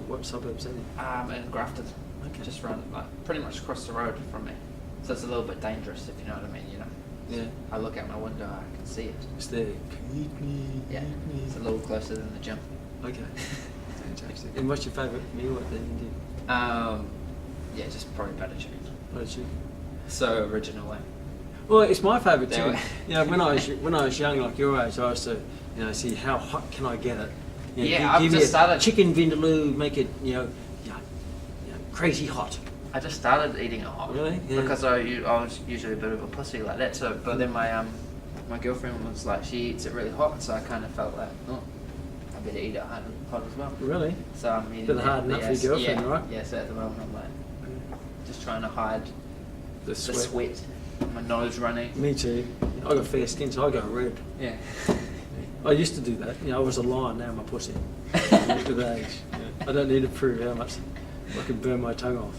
what suburbs is that in? In Grafton. Okay. Just run pretty much across the road from me. So it's a little bit dangerous, if you know what I mean. Yeah. I look out my window, I can see it. It's there. Can you eat me? Yeah. Eat me? It's a little closer than the gym. Okay. Fantastic. And what's your favourite meal at the Indian? Yeah, just probably butter chicken. Butter chicken. So original way. Well, it's my favourite too. Anyway. You know, when I was young, like your age, I used to, see how hot can I get it. You know, Yeah, I've give just me a started- chicken vindaloo, make it, crazy hot. I just started eating it hot. Really? Yeah. Because I was usually a bit of a pussy like that. So, but then my girlfriend was like, she eats it really hot, so I kind of felt like, oh, I better eat it hot as well. Really? So I'm eating Bit it, hard enough for your girlfriend, yeah, right? Yeah. So at the moment I'm like, just trying to hide The the sweat. sweat, my nose running. Me too. I got fair skin, so I go red. Yeah. I used to do that. I was a lion, now I'm a pussy. With age. I don't need to prove how much I can burn my tongue off.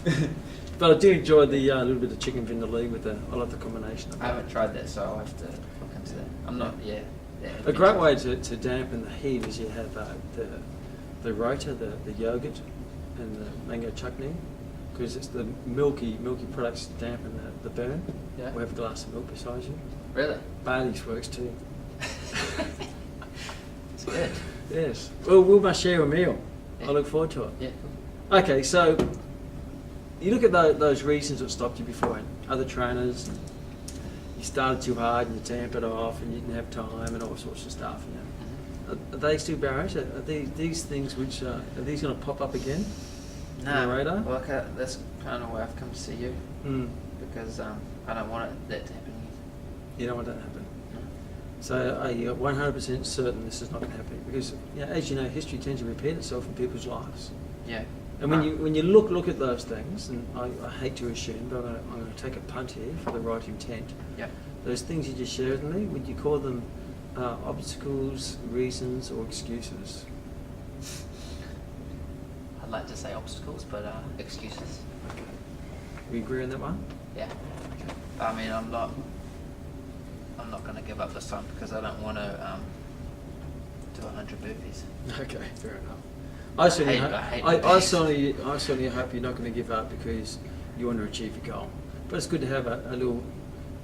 But I do enjoy the little bit of chicken vindaloo with I love the combination of I that. haven't tried that, so I'll have to look into that. I'm not, yeah. A great way to dampen the heat is you have the rota, the yogurt, and the mango chutney, because it's the milky products dampen the burn. Yeah. We'll have a glass of milk beside you. Really? Bailey's works too. It's good. Yes. Well, we must share a meal. Yeah. I look forward to it. Yeah. Okay, so you look at those reasons that stopped you before, other trainers, and you started too hard and you tampered off and you didn't have time and all sorts of stuff. Are they still barriers? Are these things which are these going to pop up again? No. On the radar? Well, that's kind of why I've come to see you, because I don't want that to happen. You don't want that to happen. No. So are you 100% certain this is not going to happen? Because as you know, history tends to repeat itself in people's lives. Yeah. And when you look at those things, and I hate to assume, but I'm going to take a punt here for the right intent. Yeah. Those things you just shared with me, would you call them obstacles, reasons, or excuses? I'd like to say obstacles, but excuses. Okay. We agree on that one? Yeah. I mean, I'm not going to give up this time because I don't want to do 100 burpees. Okay, fair enough. I certainly hope you're not going to give up because you want to achieve your goal. But it's good to have a little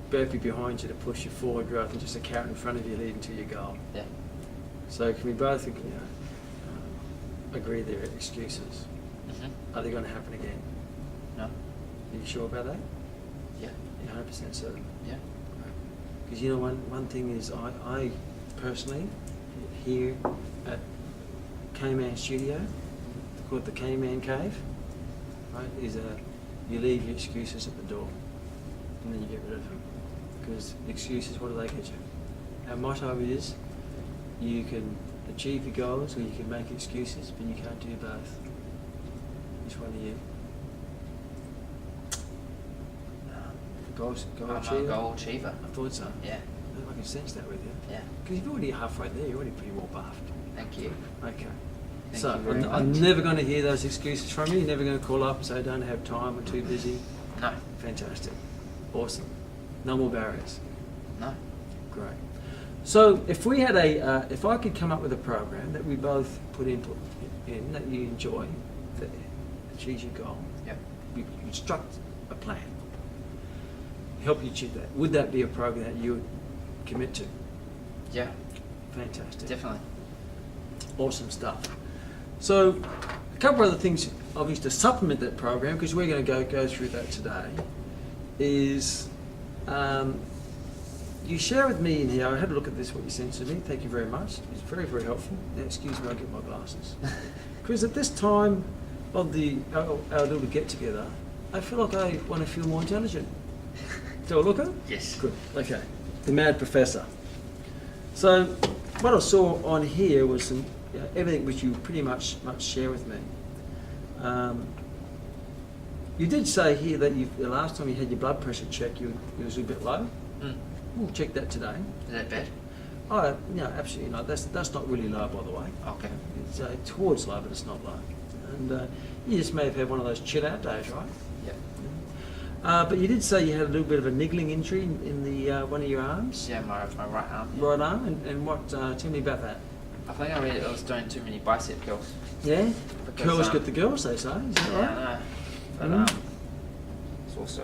burpee behind you to push you forward rather than just a carrot in front of you leading to your goal. Yeah. So can we both agree there are excuses? Mm-hmm. Are they going to happen again? No. Are you sure about that? Yeah. You're 100% certain? Yeah. Because one thing is I personally here at Kman Studio, called the Kman Cave, right, is you leave your excuses at the door and then you get rid of them. Because excuses, what do they get you? Our motto is you can achieve your goals or you can make excuses, but you can't do both. Which one are you? Goal I'm achiever? a goal achiever. I thought so. Yeah. I can sense that with you. Yeah. Because you're already halfway there, you're already pretty well buffed. Thank you. Okay. Thank So you very I'm much. never going to hear those excuses from you. You're never going to call up and say I don't have time, I'm too busy. No. Fantastic. Awesome. No more barriers. No. Great. So if we had if I could come up with a program that we both put input in that you enjoy, that achieves your goal, Yep. we construct a plan, help you achieve that. Would that be a program that you would commit to? Yeah. Fantastic. Definitely. Awesome stuff. So a couple of other things, obviously, to supplement that program, because we're going to go through that today, is you share with me in here, I had a look at this, what you sent to me, thank you very much. It's very, very helpful. Now, excuse me, I'll get my glasses. Because at this time of our little get-together, I feel like I want to feel more intelligent. Do I look at it? Yes. Good, okay. The Mad Professor. So what I saw on here was some everything which you pretty much share with me. You did say here that the last time you had your blood pressure checked, it was a bit low. Mm. We'll check that today. Is that bad? Oh, no, absolutely not. That's not really low, by the way. Okay. It's towards low, but it's not low. And you just may have had one of those chill-out days, right? Yep. But you did say you had a little bit of a niggling injury in the one of your arms. Yeah, my right arm. Yeah. Right arm, and what? Tell me about that. I think I was doing too many bicep curls. Yeah, Because, curls get the girls, they say. Is that Yeah, right? I know. But Mm. it's also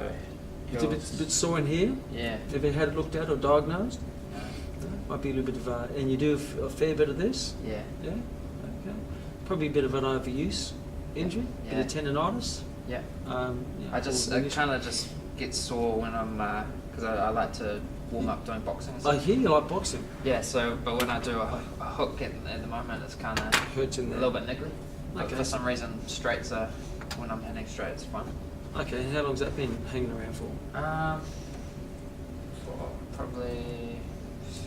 It's a bit sore in here. Yeah. Have you had it looked at or diagnosed? No. Might be a little bit of and you do a fair bit of this. Yeah. Yeah. Okay. Probably a bit of an overuse injury, Yeah. bit of tendonitis. Yeah. Yeah, I kind of just get sore when I'm because I like to warm up doing boxing. And I stuff. hear you like boxing. Yeah. So, but when I do a hook at the moment, it's kind of Hurts in a there. little bit niggly. But Okay. for some reason, straights are when I'm hitting straight, it's fine. Okay, and how long's that been hanging around for? For probably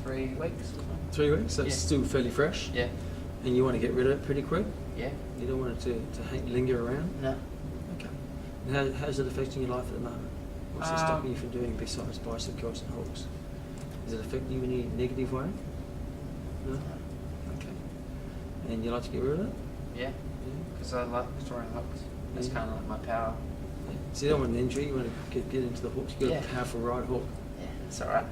3 weeks. Or something. 3 weeks. So it's Yeah. still fairly fresh. Yeah. And you want to get rid of it pretty quick. Yeah. You don't want it to linger around. No. Okay. And how's it affecting your life at the moment? What's it stopping you from doing besides bicycles and hooks? Is it affecting you in any negative way? No? Okay. And you like to get rid of it? Yeah. Yeah. Because I like throwing hooks. It's Yeah. kind of like my power. Yeah. So you don't want an injury, you want to get into the hooks, you got Yeah. a powerful right hook. Yeah. It's alright.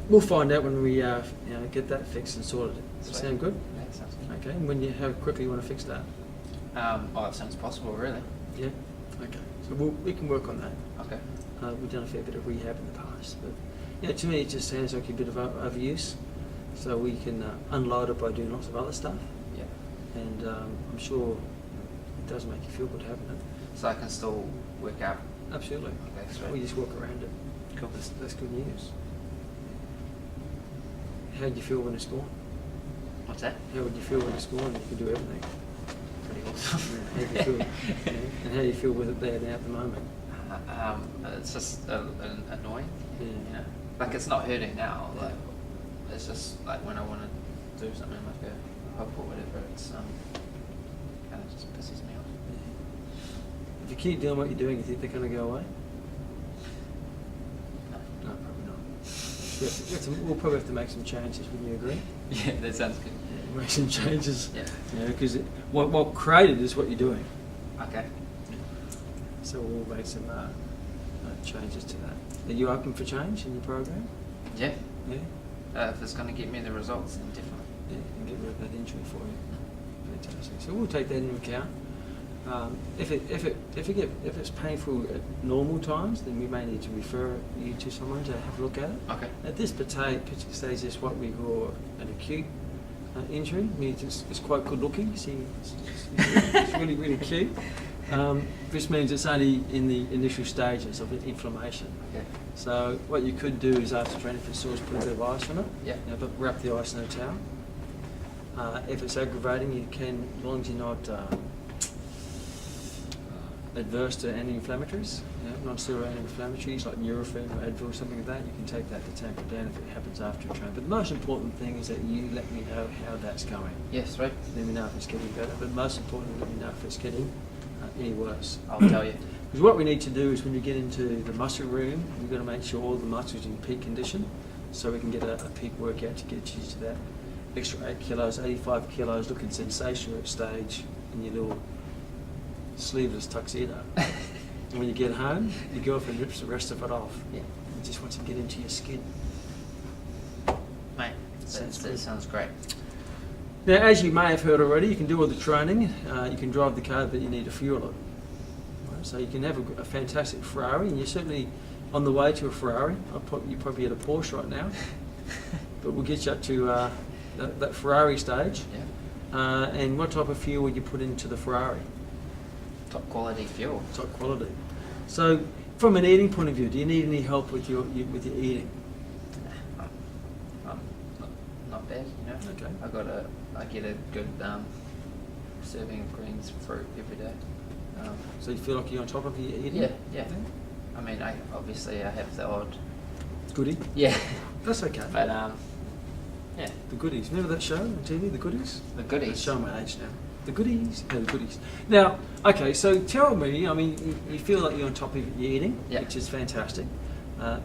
We'll find out when we get that fixed and sorted. Does that Sweet. sound good? Yeah, sounds good. Okay, and how quickly you want to fix that? As soon as possible, really. Yeah? Okay. So we can work on that. Okay. We've done a fair bit of rehab in the past, but yeah, to me it just sounds like a bit of overuse. So we can unload it by doing lots of other stuff, Yeah. and I'm sure it does make you feel good having it. So I can still work out. Absolutely. Okay, sweet. We just walk around it. Cool. That's good news. How do you feel when it's gone? What's that? How would you feel when it's gone and you can do everything? Pretty awesome. How do you feel? Yeah. And how do you feel with it there now at the moment? It's just annoying. Yeah. You know, like it's not hurting now. Like it's just like when I want to do something like a hook or whatever, it's kind of just pisses me off. If you keep doing what you're doing, you think they're going to go away? No. No, probably not. We'll probably have to make some changes. Would you agree? Yeah, that sounds good. Yeah, make some changes. Yeah. Because what created is what you're doing. Okay. So we'll make some changes to that. Are you open for change in your program? Yeah. Yeah. If it's going to get me the results, then definitely. Yeah, and get rid of that injury for you. Fantastic. So we'll take that into account. If it's painful at normal times, then we may need to refer you to someone to have a look at it. Okay. At this particular stage, it's what we call an acute injury. I mean, it's quite good looking. You see, it's really, really cute. This means it's only in the initial stages of inflammation. Okay. So what you could do is, after training for sores, put a bit of ice on it. Yeah. But wrap the ice in a towel. If it's aggravating, you can, as long as you're not adverse to anti-inflammatories, non-steroidal anti-inflammatories like Nurofen or Advil, something like that, you can take that to tamp it down if it happens after a train. But the most important thing is that you let me know how that's going. Yes, right. Let me know if it's getting better, but most importantly, let me know if it's getting any worse. I'll tell you. Because what we need to do is when you get into the muscle room, we've got to make sure all the muscles are in peak condition, so we can get a peak workout to get you to that extra 8 kilos, 85 kilos, looking sensational at stage in your little sleeveless tuxedo. And when you get home, your girlfriend rips the rest of it off. Yeah. And just wants to get into your skin. Mate, Sounds that good. sounds great. Now, as you may have heard already, you can do all the training, you can drive the car, but you need to fuel it. Right? So you can have a fantastic Ferrari, and you're certainly on the way to a Ferrari. You're probably at a Porsche right now, but we'll get you up to that Ferrari stage. Yeah. And what type of fuel would you put into the Ferrari? Top quality fuel. Top quality. So, from an eating point of view, do you need any help with your eating? Not bad, you know. Okay. I get a good serving of greens and fruit every day. So you feel like you're on top of your eating? Yeah. I mean, I have the odd. Goodie? Yeah. That's okay. But yeah. The goodies. Remember that show on TV, The Goodies? The goodies. It's showing my age now. The goodies? Yeah, the goodies. Now, okay, so tell me, I mean, you feel like you're on top of your eating, Yeah. which is fantastic.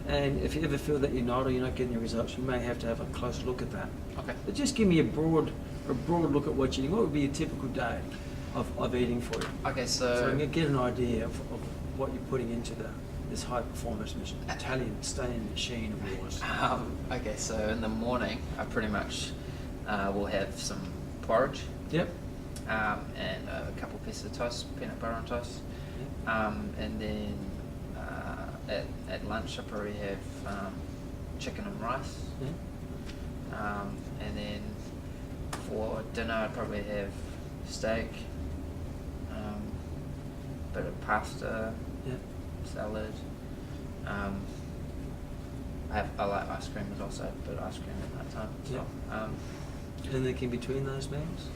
And if you ever feel that you're not, or you're not getting the results, you may have to have a closer look at that. Okay. But just give me a broad look at what you're eating. What would be a typical day of eating for you? Okay, So I'm going to get an idea of what you're putting into this high performance Italian staying machine of yours. Okay, so in the morning, I pretty much will have some porridge. Yep. And a couple pieces of toast, peanut butter on toast. And then at lunch I probably have chicken and rice. Yeah. And then for dinner I'd probably have steak, bit of pasta, Yeah. salad. I like ice cream as well, so a bit of ice cream at that time. So, Anything in between those meals?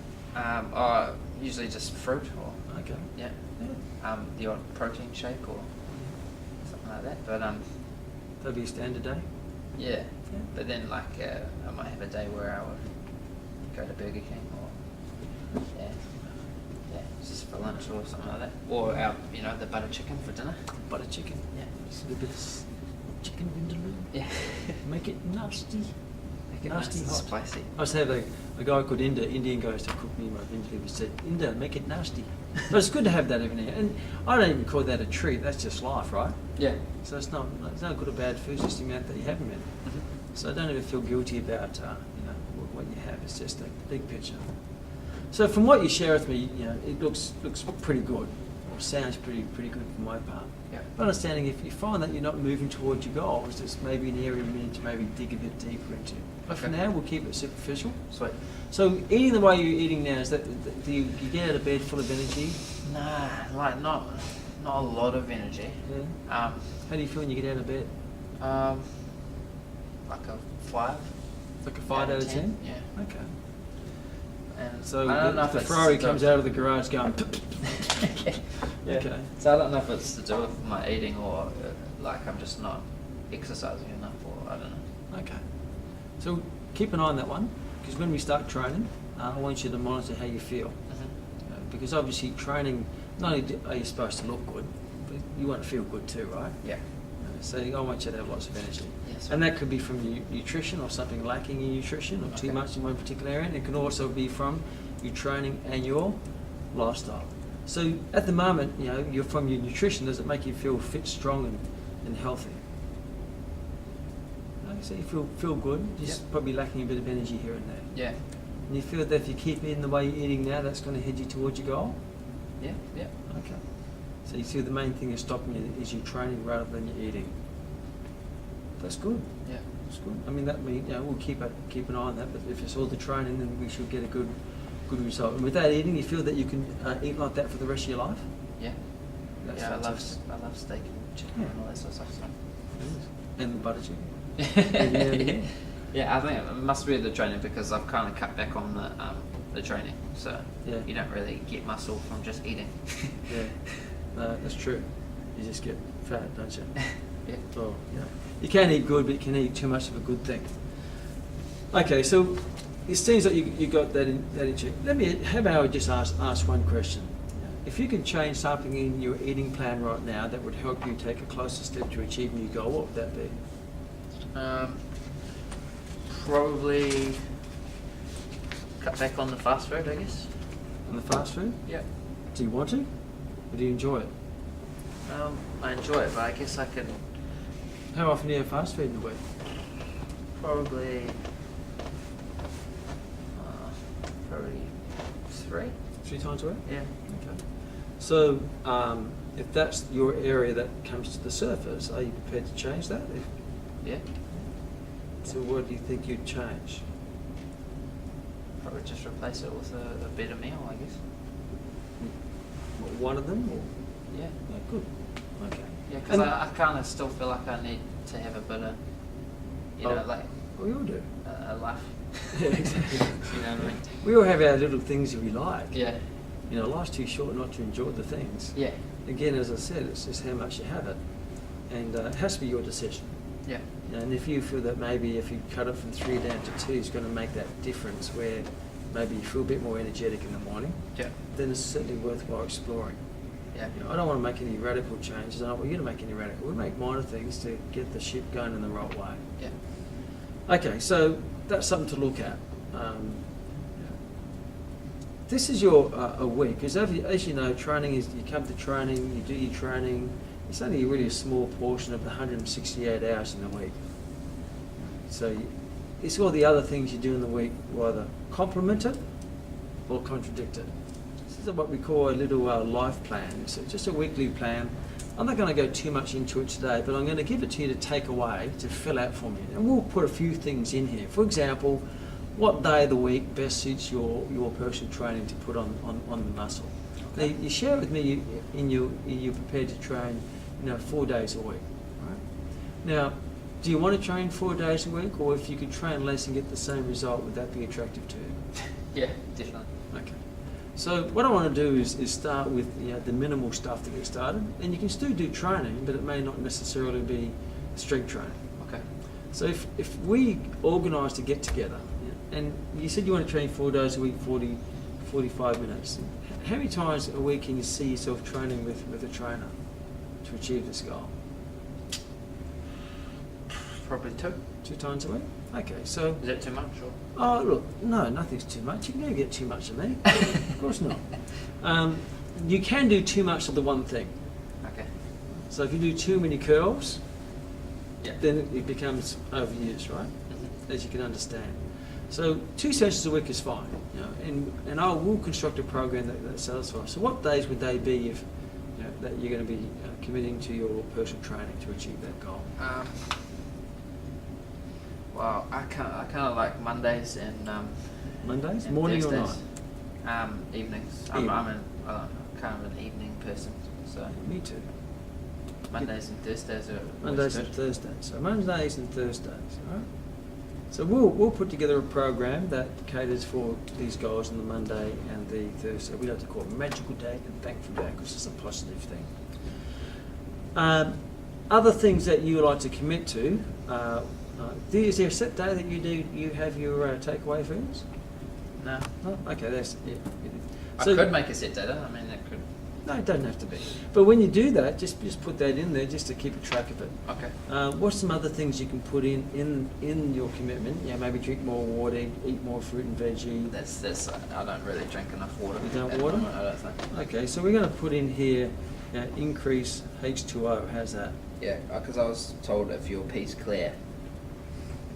usually just fruit or Okay. yeah. Yeah. The odd protein shake or something like that. But That'd be a standard day. yeah. Yeah. But then I might have a day where I would go to Burger King or just for lunch or something like that. Or the butter chicken for dinner. Butter chicken. Yeah. Just a bit of chicken vindaloo. Yeah. Make it nasty. Make it Nasty nice and hot. spicy. I was having a guy called Indian goes to cook me my vindaloo. He said, Inda, make it nasty. But it's good to have that every now and I don't even call that a treat. That's just life, right? Yeah. So it's not good or bad food. It's just the amount that you have in it. Mm-hmm. So I don't ever feel guilty about what you have. It's just a big picture. So from what you share with me, it looks pretty good, or sounds pretty good for my part. Yeah. But understanding if you find that you're not moving towards your goals, there's maybe an area we need to maybe dig a bit deeper into. But for Okay. now, we'll keep it superficial. Sweet. So eating the way you're eating now, do you get out of bed full of energy? Nah, like not a lot of energy. Yeah. How do you feel when you get out of bed? Like a 5. Like a 5 out of 10? Yeah. Okay. And So I don't know if the it's Ferrari to do- comes out of the garage going. Yeah. Okay. So I don't know if it's to do with my eating or like I'm just not exercising enough or I don't know. Okay. So keep an eye on that one, because when we start training, I want you to monitor how you feel. Because obviously training, not only are you supposed to look good, but you want to feel good too, right? Yeah. So I want you to have lots of energy. Yes. And that could be from nutrition or something lacking in nutrition or too Okay. much in one particular area. And it can also be from your training and your lifestyle. So at the moment, you're from your nutrition, does it make you feel fit, strong and healthy? Okay, so you feel good, just Yep. probably lacking a bit of energy here and there. Yeah. And you feel that if you keep eating the way you're eating now, that's going to head you towards your goal? Yeah. Yeah. Okay. So you feel the main thing is stopping you is your training rather than your eating. That's good. Yeah. That's good. I mean, that means we'll keep an eye on that. But if it's all the training, then we should get a good result. And with that eating, you feel that you can eat like that for the rest of your life. Yeah. That's I fantastic. love steak and chicken Yeah. and all that sort of stuff. So. And the butter chicken. Yeah. Yeah, I think it must be the training because I've kind of cut back on the training, so Yeah. you don't really get muscle from just eating. Yeah. No, that's true. You just get fat, don't you? Yeah. Oh, yeah. You can eat good, but you can eat too much of a good thing. Okay, so it seems that you got that in check. How about I just ask one question? If you could change something in your eating plan right now that would help you take a closer step to achieving your goal, what would that be? Probably cut back on the fast food, I guess. On the fast food? Yeah. Do you want to? Or do you enjoy it? I enjoy it, but I guess I could How often do you have fast food in a week? probably 3. 3 times a week? Yeah. Okay. So, if that's your area that comes to the surface, are you prepared to change that? Yeah. So what do you think you'd change? Probably just replace it with a better meal, I guess. One of them? Or? Yeah. Yeah, good. Okay. Yeah, because And- I kind of still feel like I need to have a bit of, like We all do. a laugh. Yeah, exactly. You know what I mean? We all have our little things that we like. Yeah. Life's too short not to enjoy the things. Yeah. Again, as I said, it's just how much you have it. And it has to be your decision. Yeah. And if you feel that maybe if you cut it from 3 down to 2 is going to make that difference where maybe you feel a bit more energetic in the morning, Yeah. then it's certainly worthwhile exploring. Yeah. I don't want to make any radical changes. I don't want you to make any radical. We make minor things to get the ship going in the right way. Yeah. Okay, so that's something to look at. This is your a week, because as you know, training is, you come to training, you do your training, it's only really a small portion of the 168 hours in a week. So it's all the other things you do in the week will either complement it or contradict it. This is what we call a little life plan. It's just a weekly plan. I'm not going to go too much into it today, but I'm going to give it to you to take away, to fill out for me. And we'll put a few things in here. For example, what day of the week best suits your personal training to put on the muscle. Now, you share with me you're prepared to train, 4 days a week, right? Now, do you want to train 4 days a week, or if you could train less and get the same result, would that be attractive to you? Yeah, definitely. Okay. So what I want to do is start with the minimal stuff to get started, and you can still do training, but it may not necessarily be strength training. Okay. So if we organise to get together, and you said you want to train 4 days a week, 45 minutes, how many times a week can you see yourself training with a trainer to achieve this goal? Probably 2. 2 times a week? Okay, so... Is that too much? Or? Oh, look, no, nothing's too much. You can never get too much of me. Of course not. You can do too much of the one thing. Okay. So if you do too many curls, Yeah. then it becomes overused, right? Mm-hmm. As you can understand. So 2 sessions a week is fine, and I will construct a program that satisfies. So what days would they be if that you're going to be committing to your personal training to achieve that goal? Well, I kind of like Mondays and Mondays, and morning or Thursdays. night? Evenings. Evening. I'm kind of an evening person, so Me too. Mondays and Thursdays are always Mondays good. and Thursdays. So Mondays and Thursdays, all right? So we'll put together a program that caters for these goals on the Monday and the Thursday. We like to call it Magical Day and Thankful Day because it's a positive thing. Other things that you like to commit to, is there a set day that you have your takeaway foods? No. No? Okay, that's yeah. I could make a set data. I mean, it could. No, it doesn't have to be. But when you do that, just put that in there just to keep a track of it. Okay. What's some other things you can put in your commitment? Maybe drink more water, eat more fruit and veggie. That's. I don't really drink enough water. You don't at the water? moment, I don't think. Okay, so we're going to put in here increase H2O. How's that? Yeah, because I was told if your pee's clear,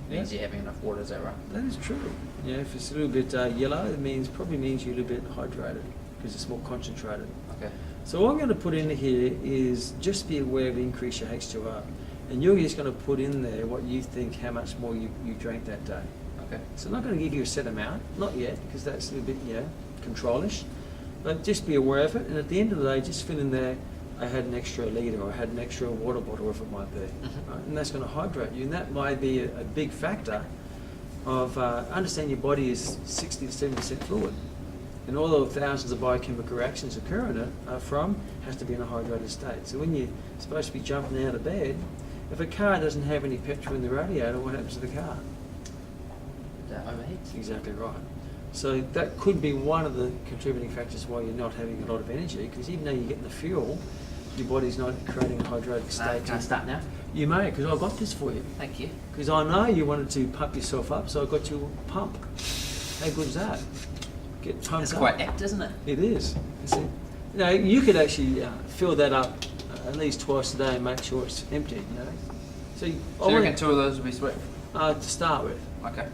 means Yeah. you're having enough water. Is that right? That is true. If it's a little bit yellow, it probably means you're a little bit hydrated because it's more concentrated. Okay. So what I'm going to put in here is just be aware of increase your H2O. And you're just going to put in there what you think, how much more you drank that day. Okay. So I'm not going to give you a set amount, not yet, because that's a little bit, control-ish. But just be aware of it, and at the end of the day, just fill in there, I had an extra litre, or I had an extra water bottle, whatever it might be. Mhm. Right? And that's going to hydrate you, and that might be a big factor of understand your body is 60 to 70% fluid. And all the thousands of biochemical reactions occurring from has to be in a hydrated state. So when you're supposed to be jumping out of bed, if a car doesn't have any petrol in the radiator, what happens to the car? That overheats. Exactly right. So that could be one of the contributing factors why you're not having a lot of energy, because even though you're getting the fuel, your body's not creating a hydrated state. Can I start now? You may, because I've got this for you. Thank you. Because I know you wanted to pump yourself up, so I got you a pump. How good is that? Get pumped It's up. quite apt, isn't it? It is. You could actually fill that up at least twice a day and make sure it's empty. So So you reckon 2 of those would be sweet? to start with. Okay.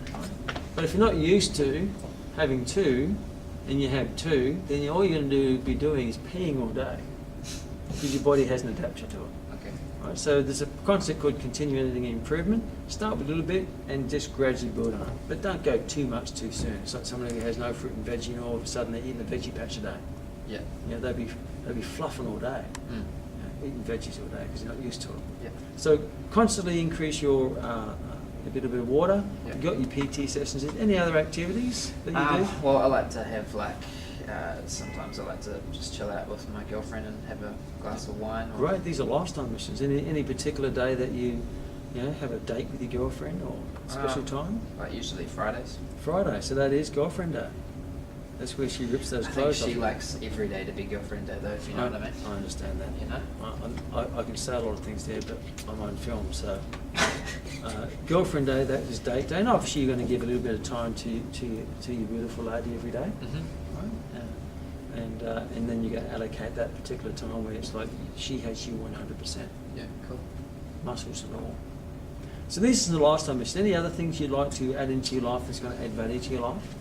But if you're not used to having 2, and you have 2, then all you're going to be doing is peeing all day, because your body hasn't adapted to it. Okay. Right, so there's a concept called continuing improvement. Start with a little bit and just gradually build on it. But don't go too much too soon. It's like someone who has no fruit and veggie and all of a sudden they're eating a veggie patch a day. Yeah. They'll be fluffing all day, Mm. eating veggies all day because they're not used to it. Yeah. So constantly increase your a bit of water. Yeah. You've got your PT sessions. Any other activities that you do? Well, I like to have sometimes I like to just chill out with my girlfriend and have a glass of wine. Or, Great. These are lifestyle missions. Any particular day that you have a date with your girlfriend or special time? Like usually Fridays. Friday. So that is girlfriend day. That's where she rips those I think clothes off. she likes every day to be girlfriend day, though. If you know what I mean. I understand that. You know. I can say a lot of things there, but I'm on film, so girlfriend day, that is date day, and obviously you're going to give a little bit of time to your beautiful lady every day, Mm-hmm. right? And then you're going to allocate that particular time where it's like she has you 100%, Yeah. Cool. muscles and all. So this is the lifestyle mission. Any other things you'd like to add into your life that's going to add value to your life?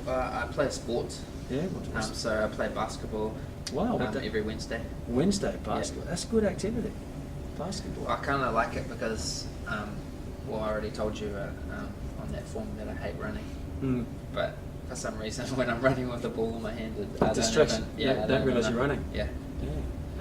I play sports. Yeah. So I play basketball. Wow. Every Wednesday. Wednesday basketball. That's a good activity. Basketball. I kind of like it because, I already told you on that form that I hate running. But for some reason, when I'm running with the ball in my hand, I Distraction. I Don't realise even you're know. running. Yeah. Yeah,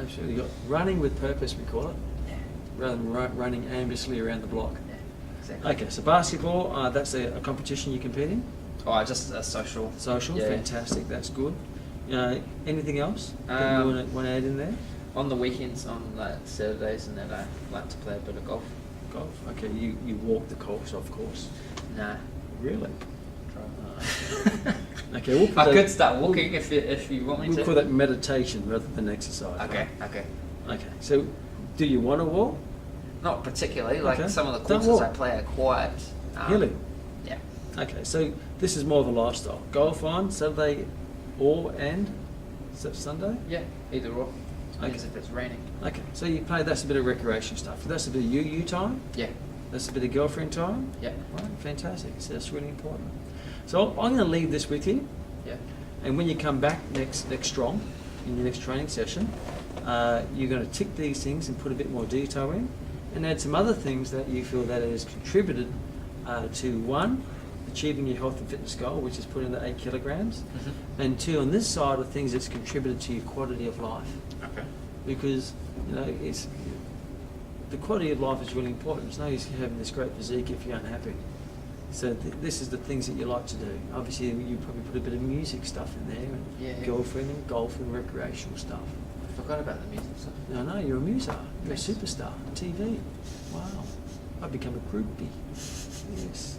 absolutely. You've got running with purpose, we call it, Yeah. rather than running aimlessly around the block. Yeah. Exactly. Okay, so basketball, that's a competition you compete in? Oh, just a social. Social, Yeah. fantastic, that's good. Anything else that you want to add in there? On the weekends, on like Saturdays and that, I like to play a bit of golf. Golf. Okay, you walk the course, of course. Nah. Really? Try. Okay, we'll put I that- could start walking if you want me We'll to. call that meditation rather than exercise. Okay. right? Okay. Okay, so do you want to walk? Not particularly. Like Okay. some of the Don't courses I walk. play are quiet. Really? Yeah. Okay, so this is more of a lifestyle. Golf on Saturday and Sunday? Yeah. Either or. Okay. Because if it's raining. Okay, so you play, that's a bit of recreation stuff. That's a bit of you time, Yeah. that's a bit of girlfriend time. Yeah. Right, fantastic. So that's really important. So I'm going to leave this with you, Yeah. and when you come back next strong in your next training session, you're going to tick these things and put a bit more detail in, and add some other things that you feel that has contributed to one, achieving your health and fitness goal, which is putting the 8 kilograms, and two, on this side of things, it's contributed to your quality of life. Okay. Because it's the quality of life is really important. It's no use having this great physique if you're unhappy. So this is the things that you like to do. Obviously, you probably put a bit of music stuff in there, and Yeah. girlfriend and golf and recreational stuff. I forgot about the music stuff. No, you're a muser. You're Yes. a superstar on TV. Wow, I've become a groupie. Yes.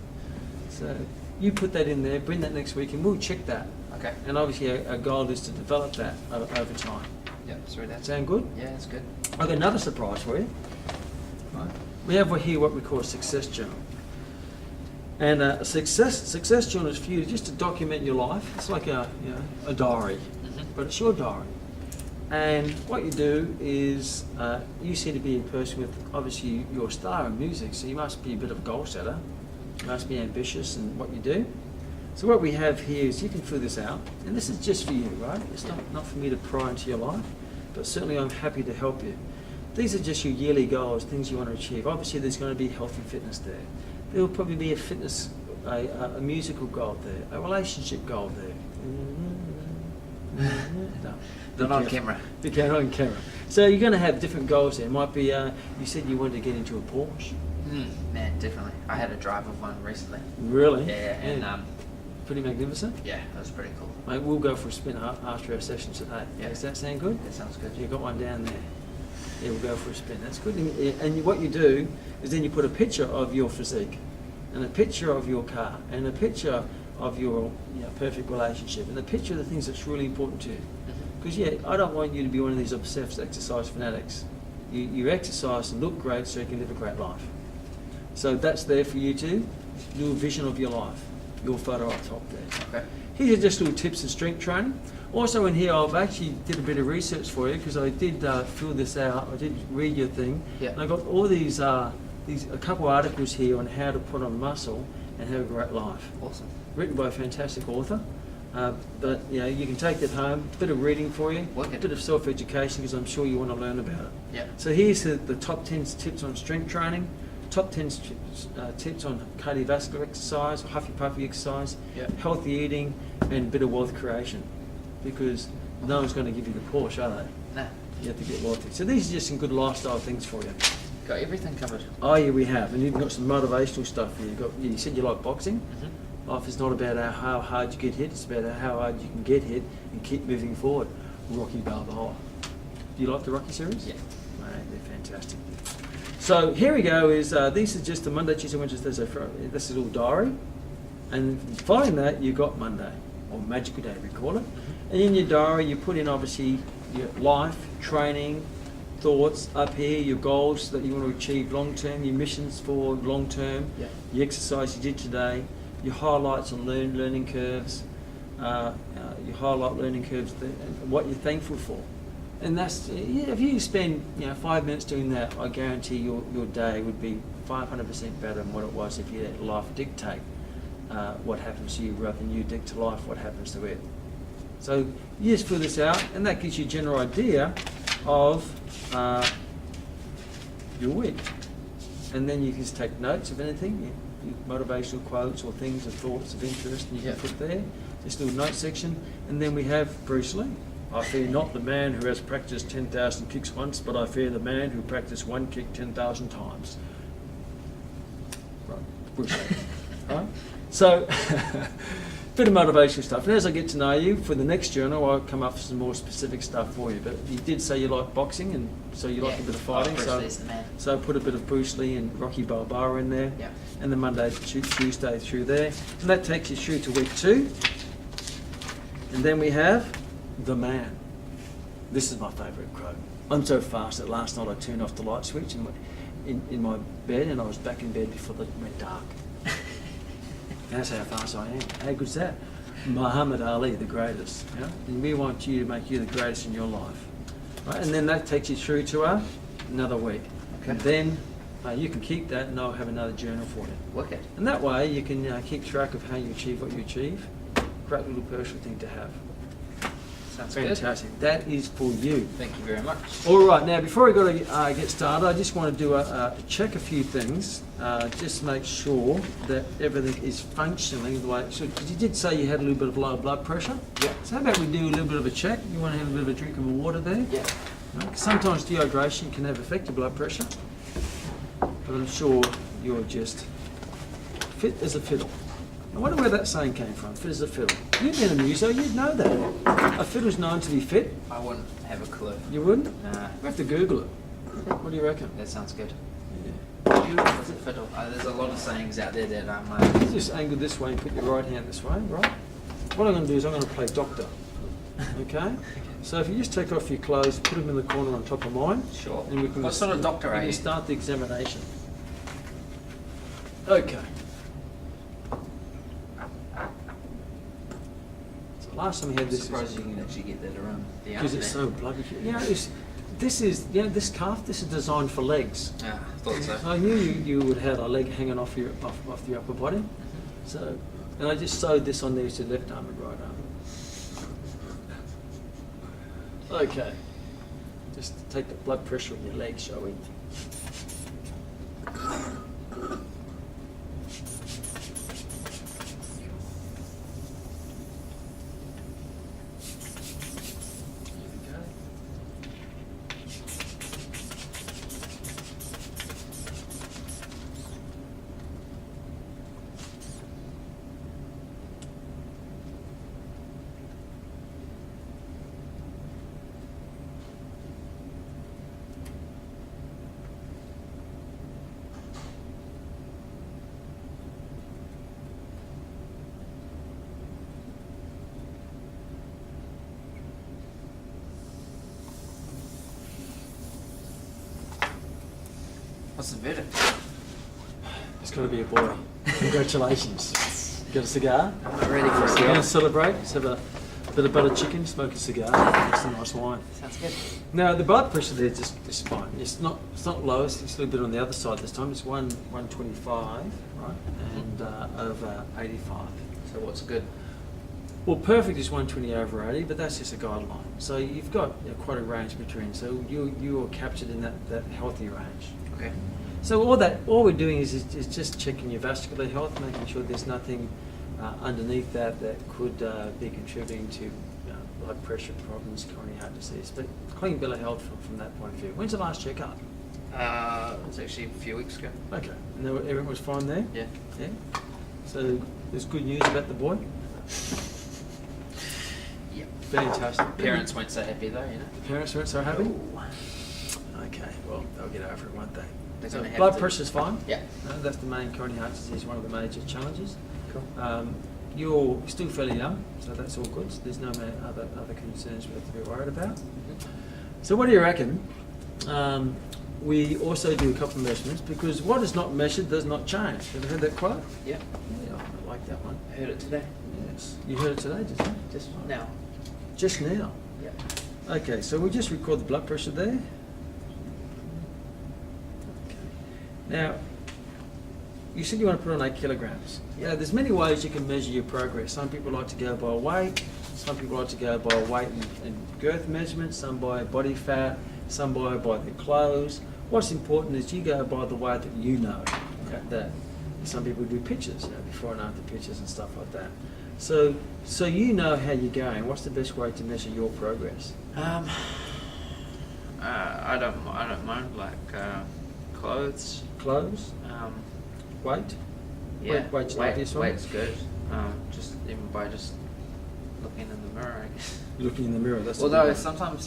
So you put that in there. Bring that next week, and we'll check that. Okay. And obviously, our goal is to develop that over time. Yeah. Sorry, that's Sound good? Yeah, that's good. I've got another surprise for you. Right. We have here what we call a success journal. And a success journal is for you just to document your life. It's like a diary, but it's your diary. And what you do is you seem to be a person with, obviously you're a star in music, so you must be a bit of a goal setter. You must be ambitious in what you do. So what we have here is you can fill this out, and this is just for you, right? It's not for me to pry into your life, but certainly I'm happy to help you. These are just your yearly goals, things you want to achieve. Obviously there's going to be health and fitness there. There will probably be a fitness, a musical goal there, a relationship goal there. No. Not on camera. Okay, not on camera. So you're going to have different goals there. It might be, you said you wanted to get into a Porsche. Man, definitely. I had a drive of one recently. Really? Yeah, and pretty magnificent. yeah, that was pretty cool. Mate, we'll go for a spin after our session today. Yeah. Does that sound good? That sounds good. You got one down there. Yeah, we'll go for a spin. That's good. And what you do is then you put a picture of your physique, and a picture of your car, and a picture of your perfect relationship, and a picture of the things that's really important to you. Because I don't want you to be one of these obsessed exercise fanatics. You exercise and look great so you can live a great life. So that's there for you to do a vision of your life. Your photo up top there. Okay. Here's just little tips and strength training. Also in here, I've actually did a bit of research for you because I did fill this out. I did read your thing. Yeah. And I got all these a couple articles here on how to put on muscle and have a great life. Awesome. Written by a fantastic author. But you can take that home. A bit of reading for you. Wicked. A bit of self-education because I'm sure you want to learn about it. Yeah. So here's the top 10 tips on strength training. Top 10 tips on cardiovascular exercise, huffy puffy exercise, Yeah. healthy eating, and a bit of wealth creation. Because no one's going to give you the Porsche, are they? Nah. You have to get wealthy. So these are just some good lifestyle things for you. Got everything covered. Oh yeah, we have, and you've got some motivational stuff here. You said you like boxing. Life is not about how hard you get hit; it's about how hard you can get hit and keep moving forward. Rocky Balboa. Do you like the Rocky series? Yeah. Mate, they're fantastic. So here we go. These are just the Monday, Tuesday, Wednesday, Thursday, Friday. This is all diary, and following that you got Monday, or Magical Day we call it. And in your diary you put in obviously your life, training, thoughts up here, your goals that you want to achieve long term, your missions for long term, Yeah. your exercise you did today, your highlights on learning curves, your highlight learning curves, and what you're thankful for. And that's, if you spend 5 minutes doing that, I guarantee your day would be 500% better than what it was if you let life dictate what happens to you rather than you dictate life what happens to it. So you just fill this out, and that gives you a general idea of your week. And then you can just take notes of anything. motivational quotes or things or thoughts of interest, and you Yeah. can put there. This little note section, and then we have Bruce Lee. I fear not the man who has practiced 10,000 kicks once, but I fear the man who practiced one kick 10,000 times. Right, Bruce Lee. Right? So, bit of motivational stuff. And as I get to know you, for the next journal, I'll come up with some more specific stuff for you. But you did say you like boxing, and so you like a bit of fighting. Bruce So, Lee's the man. so I put a bit of Bruce Lee and Rocky Balboa in there. Yeah. And then Monday to Tuesday through there. And that takes you through to week 2. And then we have the man. This is my favourite quote. I'm so fast that last night I turned off the light switch in my bed, and I was back in bed before it went dark. That's how fast I am. How good's that? Muhammad Ali, the greatest. Yeah? And we want you to make you the greatest in your life. Right? And then that takes you through to another week. Okay. And then you can keep that, and I'll have another journal for you. Wicked. And that way you can keep track of how you achieve what you achieve. Great little personal thing to have. Sounds Fantastic. That is for you. good. Thank you very much. All right, now before we go to get started, I just want to do check a few things. Just make sure that everything is functioning the way it should. Because you did say you had a little bit of low blood pressure. Yeah. So how about we do a little bit of a check? You want to have a bit of a drink of water there? Yeah. Right? 'Cause sometimes dehydration can have affect your blood pressure. But I'm sure you're just fit as a fiddle. I wonder where that saying came from, fit as a fiddle. You've been a muso, you'd know that. A fiddle's known to be fit. I wouldn't have a clue. You wouldn't? Nah, We have to Google it. What do you reckon? that sounds good. Yeah. Is it fiddle? There's a lot of sayings out there that I'm You just angle this way and put your right hand this way, right? What I'm going to do is I'm going to play doctor. Okay? So if you just take off your clothes, put them in the corner on top of mine. sure. And we can What sort of doctor we are can you? start the examination. Okay. So last time we had I'm this, surprised you can actually get that around the because it's so internet. bloody. This is this calf. This is designed for legs. Ah, I thought so. I knew you would have a leg hanging off your upper body. So, and I just sewed this on there to left arm and right arm. Okay. Just take the blood pressure on your leg, shall we? What's the verdict? It's got to be a boy. Congratulations. Got a cigar? I'm not ready for a We're going cigar. to celebrate. Let's have a bit of butter chicken, smoke a cigar. That's a nice wine. Sounds good. Now the blood pressure there is fine. It's not low. It's a little bit on the other side this time. It's 125, right, and over 85. So what's good? Well, perfect is 120 over 80, but that's just a guideline. So you've got quite a range between. So you are captured in that healthy range. Okay. So all we're doing is just checking your vascular health, making sure there's nothing underneath that could be contributing to blood pressure problems, coronary heart disease. But clean bill of health from that point of view. When's the last checkup? It's actually a few weeks ago. Okay. And everyone was fine there? Yeah. Yeah. So there's good news about the boy? Yeah. Fantastic. Parents weren't so happy though, you know. The parents weren't so happy? Okay, well, they'll get over it, won't they? They're So gonna have blood to. pressure's fine? Yeah. That's the main coronary heart disease, one of the major challenges. Cool. You're still fairly young, so that's all good. So there's no other concerns we have to be worried about. So what do you reckon? We also do a couple of measurements because what is not measured does not change. Have you heard that quote? Yeah. Yeah, I like that one. I heard it today. Yes. You heard it today, did you? Just now. Just now. Yeah. Okay, so we'll just record the blood pressure there. Okay. Now, you said you want to put on 8 kilograms. Yeah. Now, there's many ways you can measure your progress. Some people like to go by weight, some people like to go by weight and girth measurements, some by body fat, some by their clothes. What's important is you go by the way that you know Some people do pictures, before and after pictures and stuff like that. So you know how you're going. What's the best way to measure your progress? I don't mind clothes. Clothes, weight. Yeah, Weight's an obvious one. weight's good. Just even by just looking in the mirror, I guess. Looking in the mirror. That's Although sometimes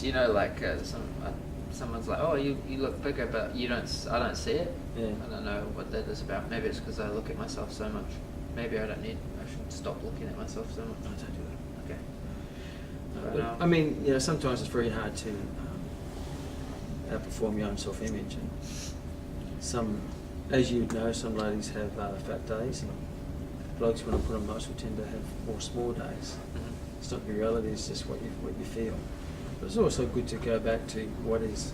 someone's like, oh, you look bigger, but I don't see it. Yeah. I don't know what that is about. Maybe it's because I look at myself so much. Maybe I should stop looking at myself so much. No, don't do that. Okay. I mean, sometimes it's very hard to outperform your own self-image, and as you know, some ladies have fat days, and blokes when I put on muscle tend to have more small days. Mm-hmm. It's not your reality; it's just what you feel. But it's also good to go back to what is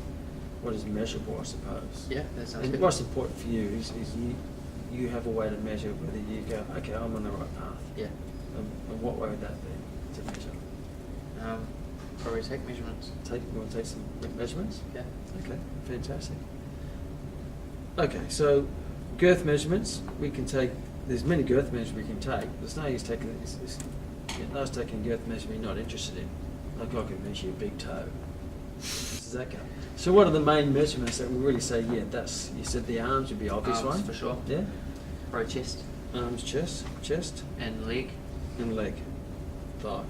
measurable, I suppose. Yeah, that sounds And good. what's important for you is you have a way to measure whether you go, okay, I'm on the right path. Yeah. And what way would that be to measure? Probably take measurements. You want to take some measurements? Yeah. Okay, fantastic. Okay, so girth measurements, we can take, there's many girth measurements we can take. There's no use taking taking girth measurement you're not interested in. Like I can measure your big toe. Does that go? So what are the main measurements that we really say, you said the arms would be obvious Arms, one? for sure. Yeah? Probably chest Arms, chest, and leg. and leg, thigh.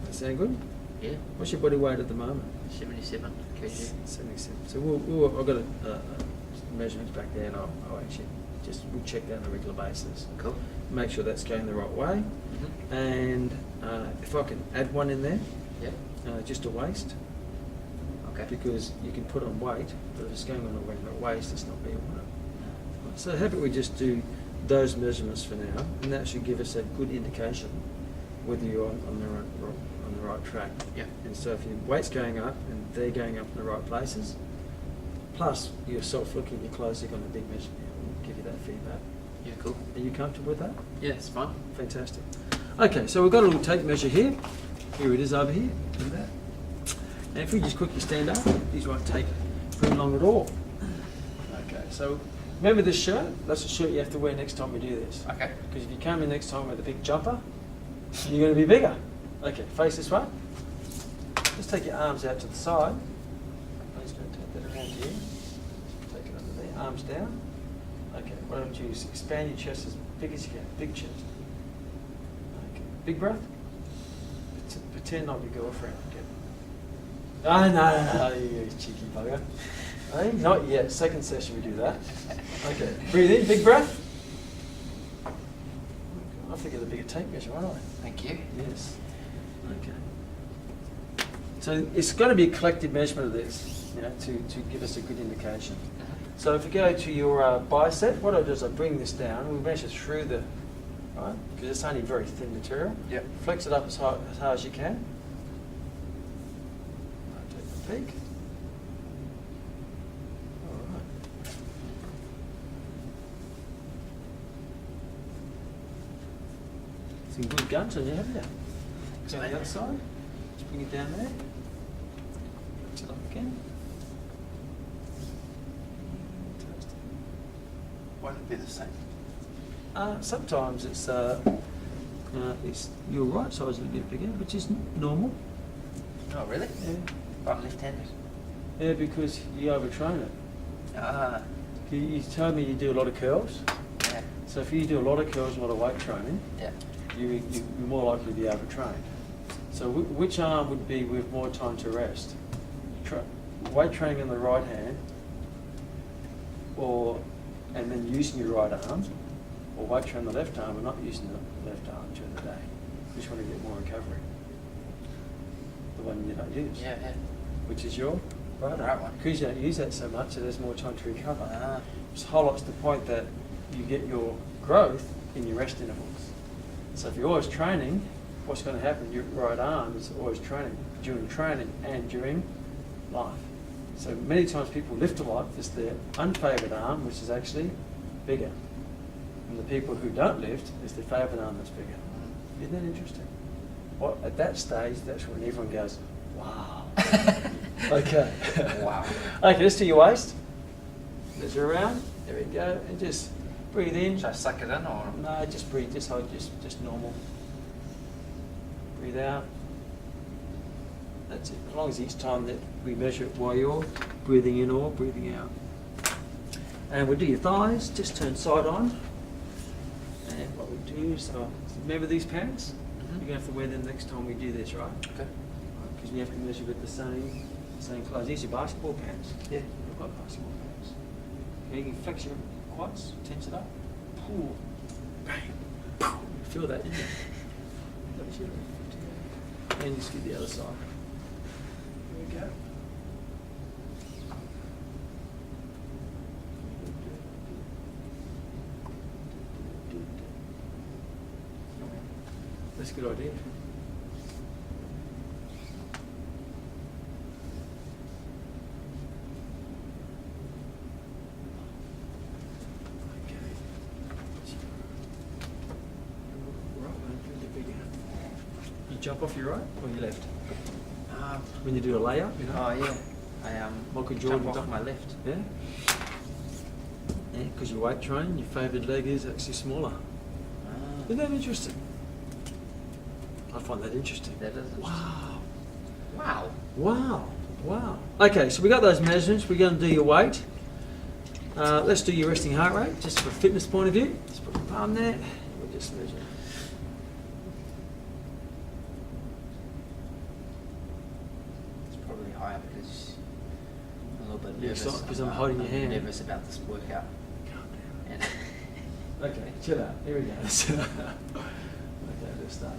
That sound good? Yeah. What's your body weight at the moment? 77 kg. 77. So I've got measurements back there, and I'll actually we'll check that on a regular basis. Cool. Make sure that's going the right way. Mm-hmm. And if I can add one in there, Yeah. just a waist, Okay. because you can put on weight, but if it's going on a regular waist, it's not being on it. So how about we just do those measurements for now, and that should give us a good indication whether you're on the right track. Yeah. And so if your weight's going up and they're going up in the right places, plus yourself looking at your clothes, you're going to big measurement, will give you that feedback. Yeah, cool. Are you comfortable with that? Yeah, it's fine. Fantastic. Okay, so we've got a little tape measure here. Here it is over here. Look at that. And if we just quickly stand up, these won't take very long at all. Okay, so remember this shirt? That's the shirt you have to wear next time we do this. Okay. Because if you come in next time with a big jumper, you're going to be bigger. Okay, face this way. Just take your arms out to the side. I'm just going to take that around here. Take it under there, arms down. Okay, why don't you expand your chest as big as you can, big chest. Okay, big breath. Pretend I'm your girlfriend. Okay. Oh, no, you cheeky bugger. Hey, not yet, second session we do that. Okay, breathe in, big breath. I have to get a bigger tape measure, won't I? Thank you. Yes. Okay. So it's got to be a collective measurement of this, to give us a good indication. So if we go to your bicep, what I do is I bring this down. We measure through the, right? Because it's only very thin material. Yep. Flex it up as high as you can. Take the peak. All right. Some good guns on you, haven't you? Go on the other side. Just bring it down there. Flex it up again. Fantastic. Won't it be the same? Sometimes it's your right side's a little bit bigger, which is normal. Oh, really? Yeah. I'm left-handed. Yeah, because you overtrain it. Ah. You told me you do a lot of curls. Yeah. So if you do a lot of curls and a lot of weight training, Yeah. you're more likely to be overtrained. So which arm would be with more time to rest? Weight training in the right hand, and then using your right arm, or weight training the left arm and not using the left arm during the day. Which one to get more recovery? The one you don't use. Yeah, yeah. Which is your right arm. Right one. Because you don't use that so much, so there's more time to recover. Ah. Which highlights the point that you get your growth in your rest intervals. So if you're always training, what's going to happen? Your right arm is always training during training and during life. So many times people lift a lot, it's their unfavoured arm, which is actually bigger. And the people who don't lift, it's their favoured arm that's bigger. Isn't that interesting? Well, at that stage, that's when everyone goes, wow. Okay. Wow. Okay, let's do your waist. Measure around. There we go. And just Breathe in. Should I suck it in or? No, just breathe. Just hold. Just normal. Breathe out. That's it. As long as each time that we measure it while you're breathing in or breathing out. And we'll do your thighs. Just turn side on. And what we do is, remember these pants? You're gonna have to wear them next time we do this, right? Okay. Because you have to measure with the same clothes. These are basketball pants. Yeah. We've got basketball pants. Okay, you can flex your quads, tense it up. Pull. Bang. You feel that, didn't you? And just get the other side. Here we go. That's a good idea. You jump off your right or your left? When you do a layup, you know? Oh yeah. I Michael jump Jordan off dunk. my left. Yeah? Yeah, because your weight train, your favoured leg is actually smaller. Isn't that interesting? I find that interesting. That is interesting. Wow. Wow. Wow. Wow. Okay, so we got those measurements. We're going to do your weight. Let's do your resting heart rate, just from a fitness point of view. Just put the palm there. We'll just measure. It's probably higher because I'm a little bit You're nervous. excited 'cause I'm holding your hand. Nervous about this workout. Calm down. And Okay, chill out. Here we go. Okay, let's start.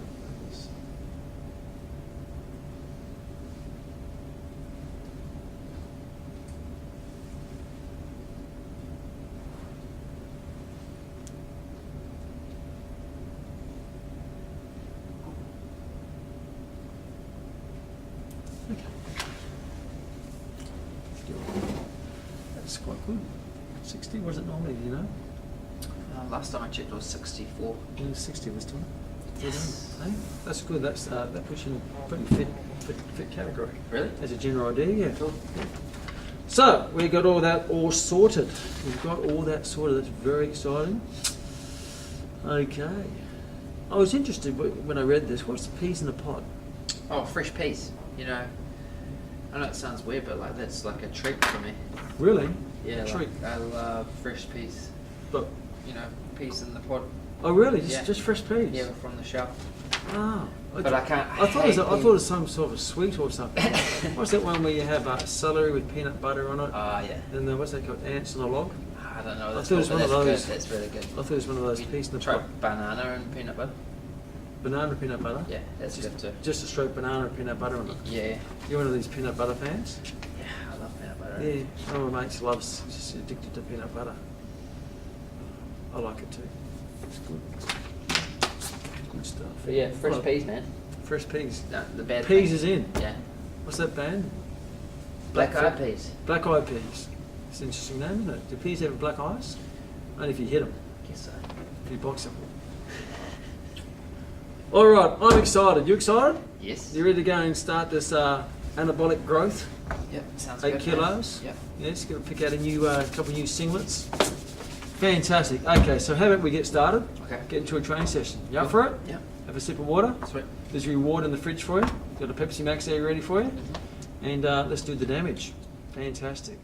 Okay. That's quite good. 60 was it normally, do you know? last time I checked it was 64. Yeah, 60 this time. Yes. Hey, that's good. That puts you in a pretty fit category. Really? As a general idea, yeah. Cool. So we got all that all sorted. We've got all that sorted. That's very exciting. Okay. I was interested when I read this. What's the peas in the pot? Oh, fresh peas. You know, I know it sounds weird, but like that's like a treat for me. Really? Yeah, A treat. I love fresh peas. But You know, peas in the pot. oh, really? Yeah. Just fresh peas? Yeah, from the shelf. Ah. But I can't. I thought it was hate was some sort of sweet or something. What's that one where you have celery with peanut butter on it? Oh yeah. Then what's that called? Ants on a log? I don't know. I That's thought it was good, one of but those. that's good. That's really good. I thought it was one of those peas in the Try pot. banana and peanut butter. Banana peanut butter? Yeah, that's good too. Just a straight banana and peanut butter on it. Yeah. You're one of these peanut butter fans? Yeah, I love peanut butter. Yeah, one of my mates loves, just addicted to peanut butter. I like it too. It's good. Good stuff. But yeah, fresh Well, peas, man. Fresh peas. No, the bad Peas thing. is in. Yeah. What's that band? Black eyed Black- peas. Black eyed peas. It's an interesting name, isn't it? Do peas have black eyes? Only if you hit them, Guess so. if you box them. All right, I'm excited. You excited? Yes. You ready to go and start this anabolic growth? Yep. Sounds 8 good. kilos? Yep. Yes, going to pick out a new couple new singlets. Fantastic. Okay, so how about we get started? Okay. Get into a training session. You up for it? Yep. Have a sip of water. Sweet. There's your reward in the fridge for you. Got a Pepsi Max there ready for you. And let's do the damage. Fantastic.